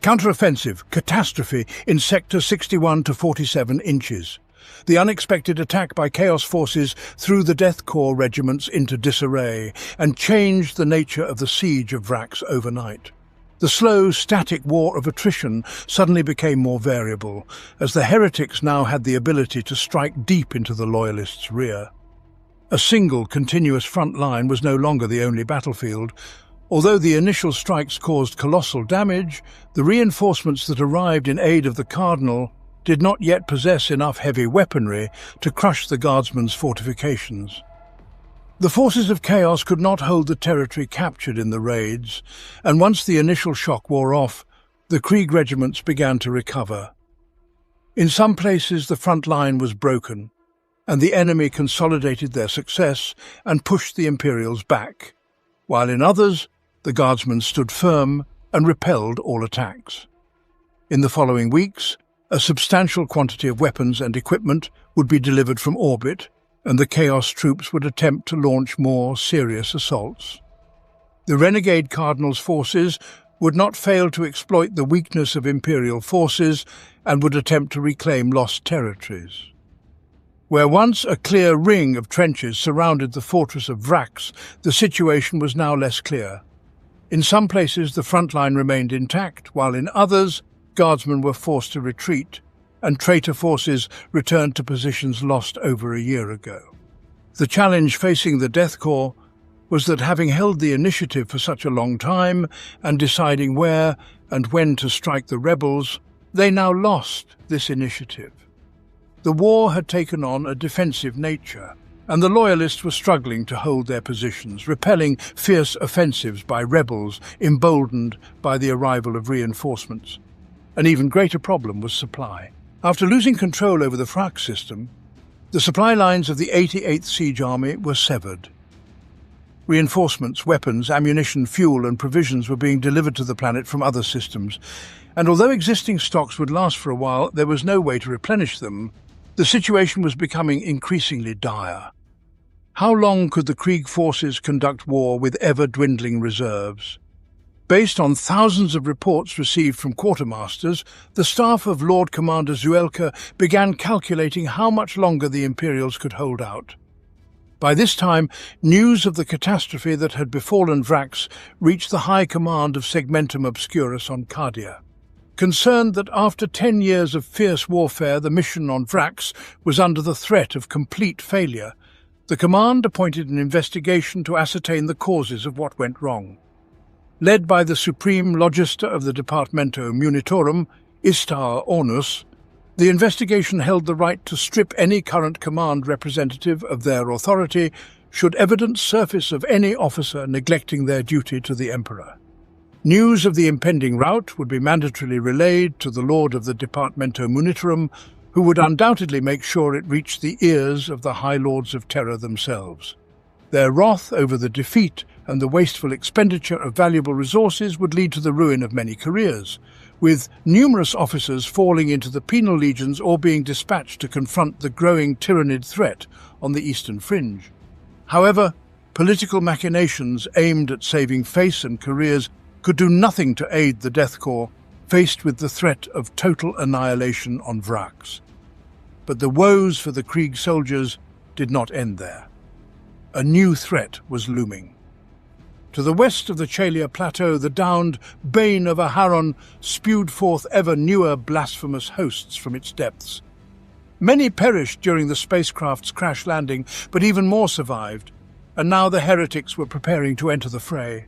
S1: Counter-offensive, catastrophe in Sector 61 to 47 inches. The unexpected attack by Chaos forces threw the Death Corps regiments into disarray and changed the nature of the siege of Vrax overnight. The slow, static war of attrition suddenly became more variable, as the heretics now had the ability to strike deep into the Loyalists' rear. A single, continuous front line was no longer the only battlefield. Although the initial strikes caused colossal damage, the reinforcements that arrived in aid of the Cardinal did not yet possess enough heavy weaponry to crush the Guardsmen's fortifications. The forces of Chaos could not hold the territory captured in the raids, and once the initial shock wore off, the Krieg regiments began to recover. In some places the front line was broken, and the enemy consolidated their success and pushed the Imperials back, while in others the Guardsmen stood firm and repelled all attacks. In the following weeks, a substantial quantity of weapons and equipment would be delivered from orbit, and the Chaos troops would attempt to launch more serious assaults. The renegade Cardinal's forces would not fail to exploit the weakness of Imperial forces and would attempt to reclaim lost territories. Where once a clear ring of trenches surrounded the fortress of Vraks, the situation was now less clear. In some places the front line remained intact, while in others Guardsmen were forced to retreat, and traitor forces returned to positions lost over a year ago. The challenge facing the Death Corps was that, having held the initiative for such a long time and deciding where and when to strike the rebels, they now lost this initiative. The war had taken on a defensive nature, and the Loyalists were struggling to hold their positions, repelling fierce offensives by rebels emboldened by the arrival of reinforcements. An even greater problem was supply. After losing control over the Vraks system, the supply lines of the 88th Siege Army were severed. Reinforcements, weapons, ammunition, fuel and provisions were being delivered to the planet from other systems, and although existing stocks would last for a while, there was no way to replenish them. The situation was becoming increasingly dire. How long could the Krieg forces conduct war with ever-dwindling reserves? Based on thousands of reports received from quartermasters, the staff of Lord Commander Zuelka began calculating how much longer the Imperials could hold out. By this time, news of the catastrophe that had befallen Vrax reached the high command of Segmentum Obscurus on Cardia. Concerned that after 10 years of fierce warfare the mission on Vrax was under the threat of complete failure, the command appointed an investigation to ascertain the causes of what went wrong. Led by the Supreme Logister of the Departamento Munitorum, Istar Ornus, the investigation held the right to strip any current command representative of their authority should evidence surface of any officer neglecting their duty to the Emperor. News of the impending rout would be mandatorily relayed to the Lord of the Departamento Munitorum, who would undoubtedly make sure it reached the ears of the High Lords of Terror themselves. Their wrath over the defeat and the wasteful expenditure of valuable resources would lead to the ruin of many careers, with numerous officers falling into the penal legions or being dispatched to confront the growing tyrannid threat on the eastern fringe. However, political machinations aimed at saving face and careers could do nothing to aid the Death Corps faced with the threat of total annihilation on Vrax. But the woes for the Krieg soldiers did not end there. A new threat was looming. To the west of the Chalia Plateau, the downed bane of Aharon spewed forth ever newer blasphemous hosts from its depths. Many perished during the spacecraft's crash landing, but even more survived, and now the heretics were preparing to enter the fray.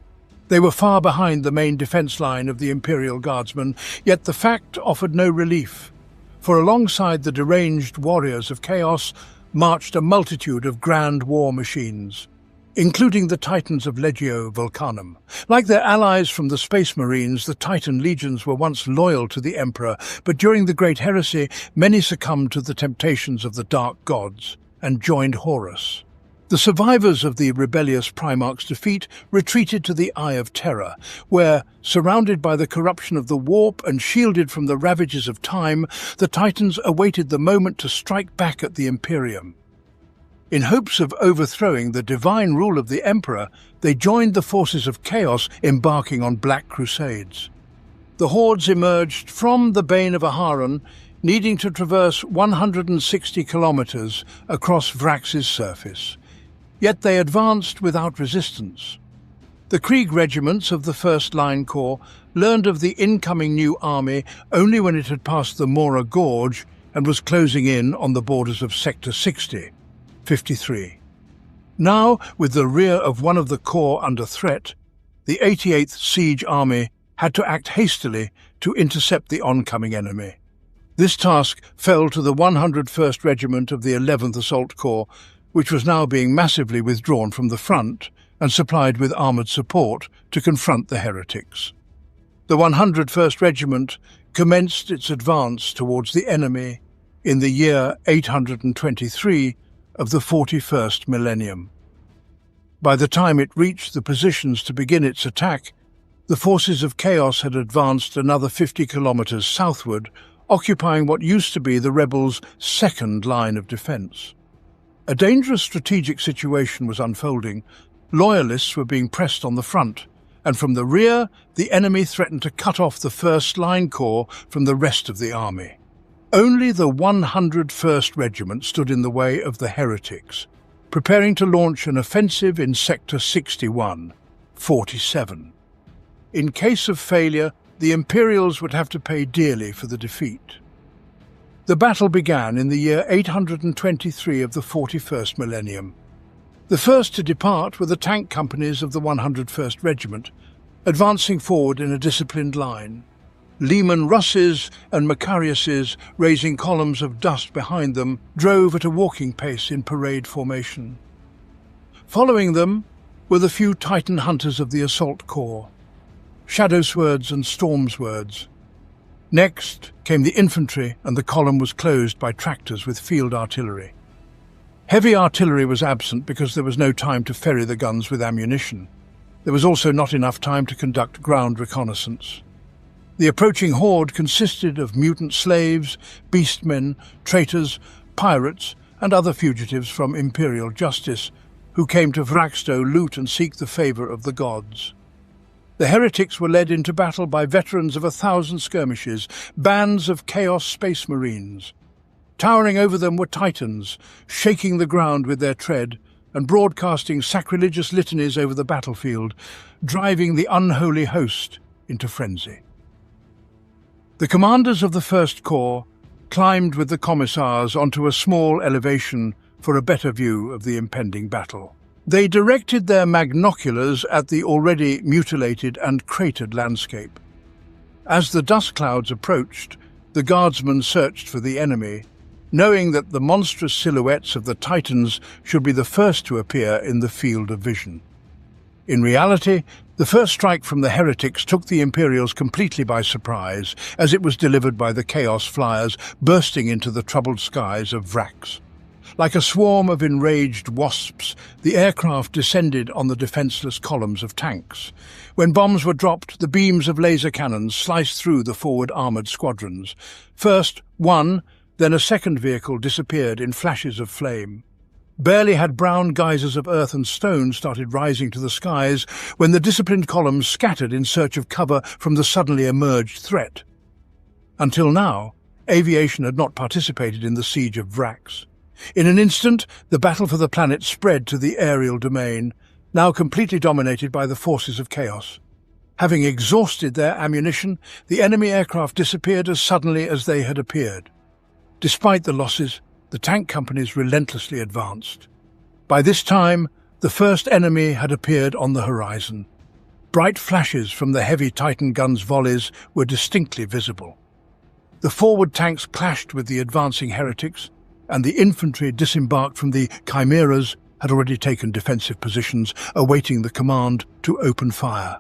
S1: They were far behind the main defense line of the Imperial Guardsmen, yet the fact offered no relief, for alongside the deranged warriors of chaos marched a multitude of grand war machines, including the Titans of Legio Vulcanum. Like their allies from the Space Marines, the Titan legions were once loyal to the Emperor, but during the Great Heresy, many succumbed to the temptations of the Dark Gods and joined Horus. The survivors of the rebellious Primarch's defeat retreated to the Eye of Terror, where, surrounded by the corruption of the warp and shielded from the ravages of time, the Titans awaited the moment to strike back at the Imperium. In hopes of overthrowing the divine rule of the Emperor, they joined the forces of chaos embarking on black crusades. The hordes emerged from the Bane of Aharon, needing to traverse 160 kilometers across Vrax's surface. Yet they advanced without resistance. The Krieg regiments of the First Line Corps learned of the incoming new army only when it had passed the Mora Gorge and was closing in on the borders of Sector 53. Now, with the rear of one of the corps under threat, the 88th Siege Army had to act hastily to intercept the oncoming enemy. This task fell to the 101st Regiment of the 11th Assault Corps, which was now being massively withdrawn from the front and supplied with armoured support to confront the heretics. The 101st Regiment commenced its advance towards the enemy in the year 823 of the 41st millennium. By the time it reached the positions to begin its attack, the forces of chaos had advanced another 50 kilometers southward, occupying what used to be the rebels' second line of defense. A dangerous strategic situation was unfolding. Loyalists were being pressed on the front, and from the rear, the enemy threatened to cut off the First Line Corps from the rest of the army. Only the 101st Regiment stood in the way of the heretics, preparing to launch an offensive in Sector 47. In case of failure, the Imperials would have to pay dearly for the defeat. The battle began in the year 823 of the 41st millennium. The first to depart were the tank companies of the 101st Regiment, advancing forward in a disciplined line. Lehman Russes and Macariuses, raising columns of dust behind them, drove at a walking pace in parade formation. Following them were the few Titan hunters of the Assault Corps, Shadow Swords and Storm Swords. Next came the infantry, and the column was closed by tractors with field artillery. Heavy artillery was absent because there was no time to ferry the guns with ammunition. There was also not enough time to conduct ground reconnaissance. The approaching horde consisted of mutant slaves, beastmen, traitors, pirates, and other fugitives from Imperial justice, who came to Vraks to loot and seek the favour of the gods. The heretics were led into battle by veterans of 1,000 skirmishes, bands of Chaos Space Marines. Towering over them were Titans, shaking the ground with their tread and broadcasting sacrilegious litanies over the battlefield, driving the unholy host into frenzy. The commanders of the First Corps climbed with the commissars onto a small elevation for a better view of the impending battle. They directed their magnoculars at the already mutilated and cratered landscape. As the dust clouds approached, the guardsmen searched for the enemy, knowing that the monstrous silhouettes of the Titans should be the first to appear in the field of vision. In reality, the first strike from the heretics took the Imperials completely by surprise, as it was delivered by the Chaos Flyers bursting into the troubled skies of Vrax. Like a swarm of enraged wasps, the aircraft descended on the defenseless columns of tanks. When bombs were dropped, the beams of laser cannons sliced through the forward armoured squadrons. First, one, then a second vehicle disappeared in flashes of flame. Barely had brown geysers of earth and stone started rising to the skies when the disciplined columns scattered in search of cover from the suddenly emerged threat. Until now, aviation had not participated in the siege of Vrax. In an instant, the battle for the planet spread to the aerial domain, now completely dominated by the forces of chaos. Having exhausted their ammunition, the enemy aircraft disappeared as suddenly as they had appeared. Despite the losses, the tank companies relentlessly advanced. By this time, the first enemy had appeared on the horizon. Bright flashes from the heavy Titan guns' volleys were distinctly visible. The forward tanks clashed with the advancing heretics, and the infantry disembarked from the chimeras had already taken defensive positions, awaiting the command to open fire.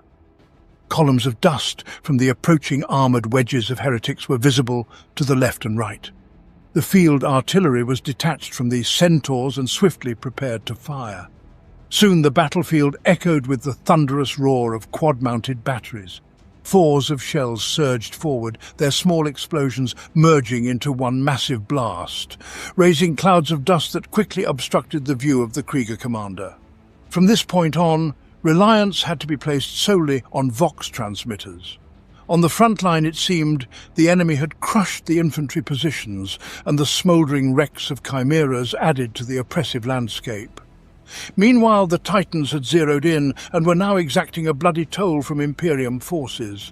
S1: Columns of dust from the approaching armoured wedges of heretics were visible to the left and right. The field artillery was detached from the centaurs and swiftly prepared to fire. Soon the battlefield echoed with the thunderous roar of quad-mounted batteries. Fours of shells surged forward, their small explosions merging into one massive blast, raising clouds of dust that quickly obstructed the view of the Krieger commander. From this point on, reliance had to be placed solely on Vox transmitters. On the front line, it seemed, the enemy had crushed the infantry positions, and the smouldering wrecks of chimeras added to the oppressive landscape. Meanwhile, the Titans had zeroed in and were now exacting a bloody toll from Imperium forces.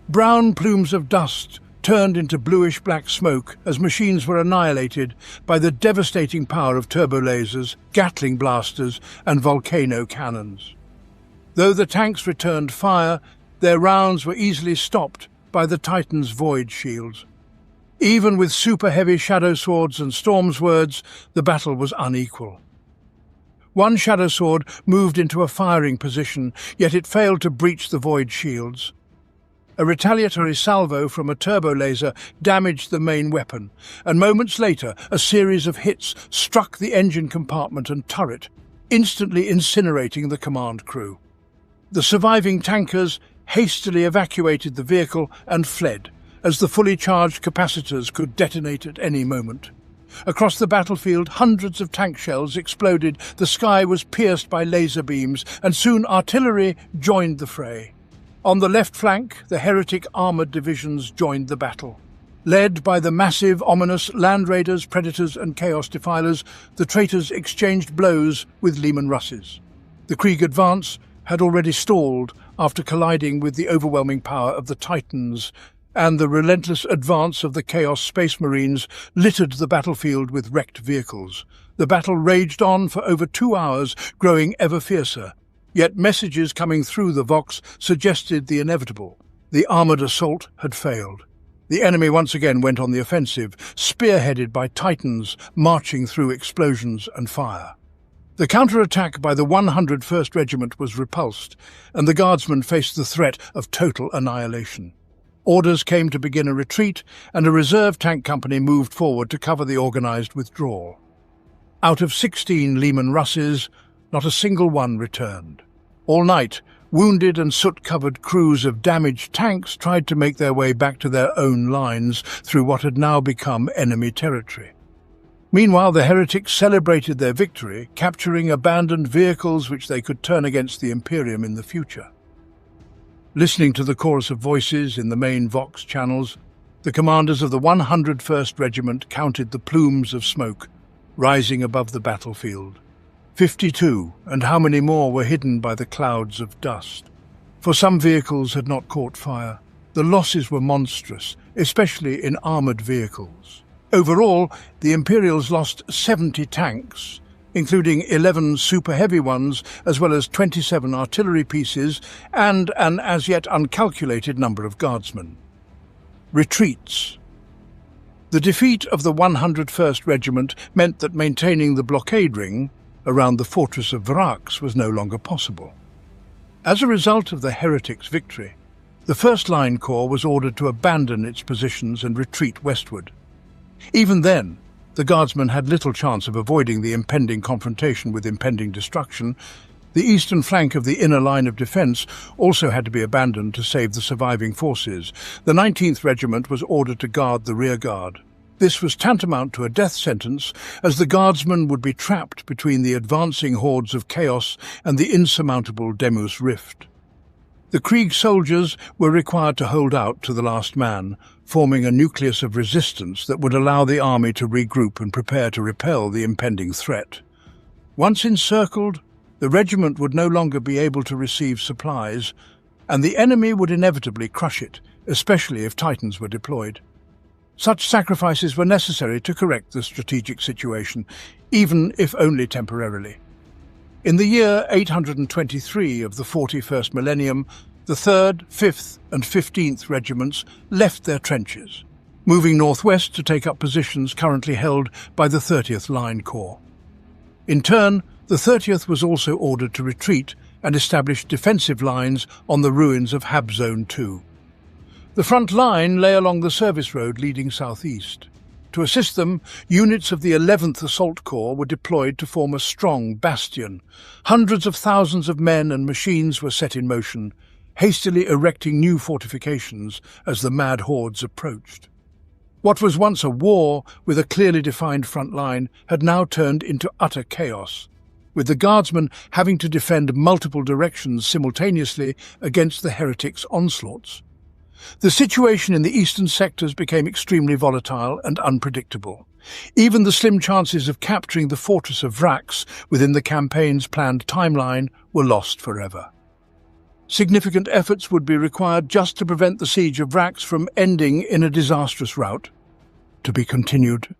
S1: Brown plumes of dust turned into bluish-black smoke as machines were annihilated by the devastating power of turbolasers, Gatling blasters, and volcano cannons. Though the tanks returned fire, their rounds were easily stopped by the Titans' void shields. Even with super-heavy shadow swords and storm swords, the battle was unequal. One shadow sword moved into a firing position, yet it failed to breach the void shields. A retaliatory salvo from a turbo laser damaged the main weapon, and moments later a series of hits struck the engine compartment and turret, instantly incinerating the command crew. The surviving tankers hastily evacuated the vehicle and fled, as the fully charged capacitors could detonate at any moment. Across the battlefield, hundreds of tank shells exploded, the sky was pierced by laser beams, and soon artillery joined the fray. On the left flank, the heretic armoured divisions joined the battle. Led by the massive, ominous Land Raiders, Predators and Chaos Defilers, the traitors exchanged blows with Lehman Russes. The Krieg advance had already stalled after colliding with the overwhelming power of the Titans, and the relentless advance of the Chaos Space Marines littered the battlefield with wrecked vehicles. The battle raged on for over 2 hours, growing ever fiercer. Yet messages coming through the Vox suggested the inevitable. The armoured assault had failed. The enemy once again went on the offensive, spearheaded by Titans marching through explosions and fire. The counterattack by the 101st Regiment was repulsed, and the Guardsmen faced the threat of total annihilation. Orders came to begin a retreat, and a reserve tank company moved forward to cover the organised withdrawal. Out of 16 Lehman Russes, not a single one returned. All night, wounded and soot-covered crews of damaged tanks tried to make their way back to their own lines through what had now become enemy territory. Meanwhile, the heretics celebrated their victory, capturing abandoned vehicles which they could turn against the Imperium in the future. Listening to the chorus of voices in the main Vox channels, the commanders of the 101st Regiment counted the plumes of smoke rising above the battlefield. 52, and how many more were hidden by the clouds of dust? For some vehicles had not caught fire. The losses were monstrous, especially in armoured vehicles. Overall, the Imperials lost 70 tanks, including 11 super-heavy ones, as well as 27 artillery pieces and an as-yet uncalculated number of guardsmen. Retreats. The defeat of the 101st Regiment meant that maintaining the blockade ring around the fortress of Vraks was no longer possible. As a result of the heretics' victory, the First Line Corps was ordered to abandon its positions and retreat westward. Even then, the Guardsmen had little chance of avoiding the impending confrontation with impending destruction. The eastern flank of the inner line of defence also had to be abandoned to save the surviving forces. The 19th Regiment was ordered to guard the rear guard. This was tantamount to a death sentence, as the Guardsmen would be trapped between the advancing hordes of chaos and the insurmountable Demus Rift. The Krieg soldiers were required to hold out to the last man, forming a nucleus of resistance that would allow the army to regroup and prepare to repel the impending threat. Once encircled, the regiment would no longer be able to receive supplies, and the enemy would inevitably crush it, especially if Titans were deployed. Such sacrifices were necessary to correct the strategic situation, even if only temporarily. In the year 823 of the 41st millennium, the 3rd, 5th and 15th Regiments left their trenches, moving northwest to take up positions currently held by the 30th Line Corps. In turn, the 30th was also ordered to retreat and establish defensive lines on the ruins of Hab Zone 2. The front line lay along the service road leading southeast. To assist them, units of the 11th Assault Corps were deployed to form a strong bastion. Hundreds of thousands of men and machines were set in motion, hastily erecting new fortifications as the mad hordes approached. What was once a war with a clearly defined front line had now turned into utter chaos, with the Guardsmen having to defend multiple directions simultaneously against the heretics' onslaughts. The situation in the eastern sectors became extremely volatile and unpredictable. Even the slim chances of capturing the fortress of Vrax within the campaign's planned timeline were lost forever. Significant efforts would be required just to prevent the siege of Vrax from ending in a disastrous rout, to be continued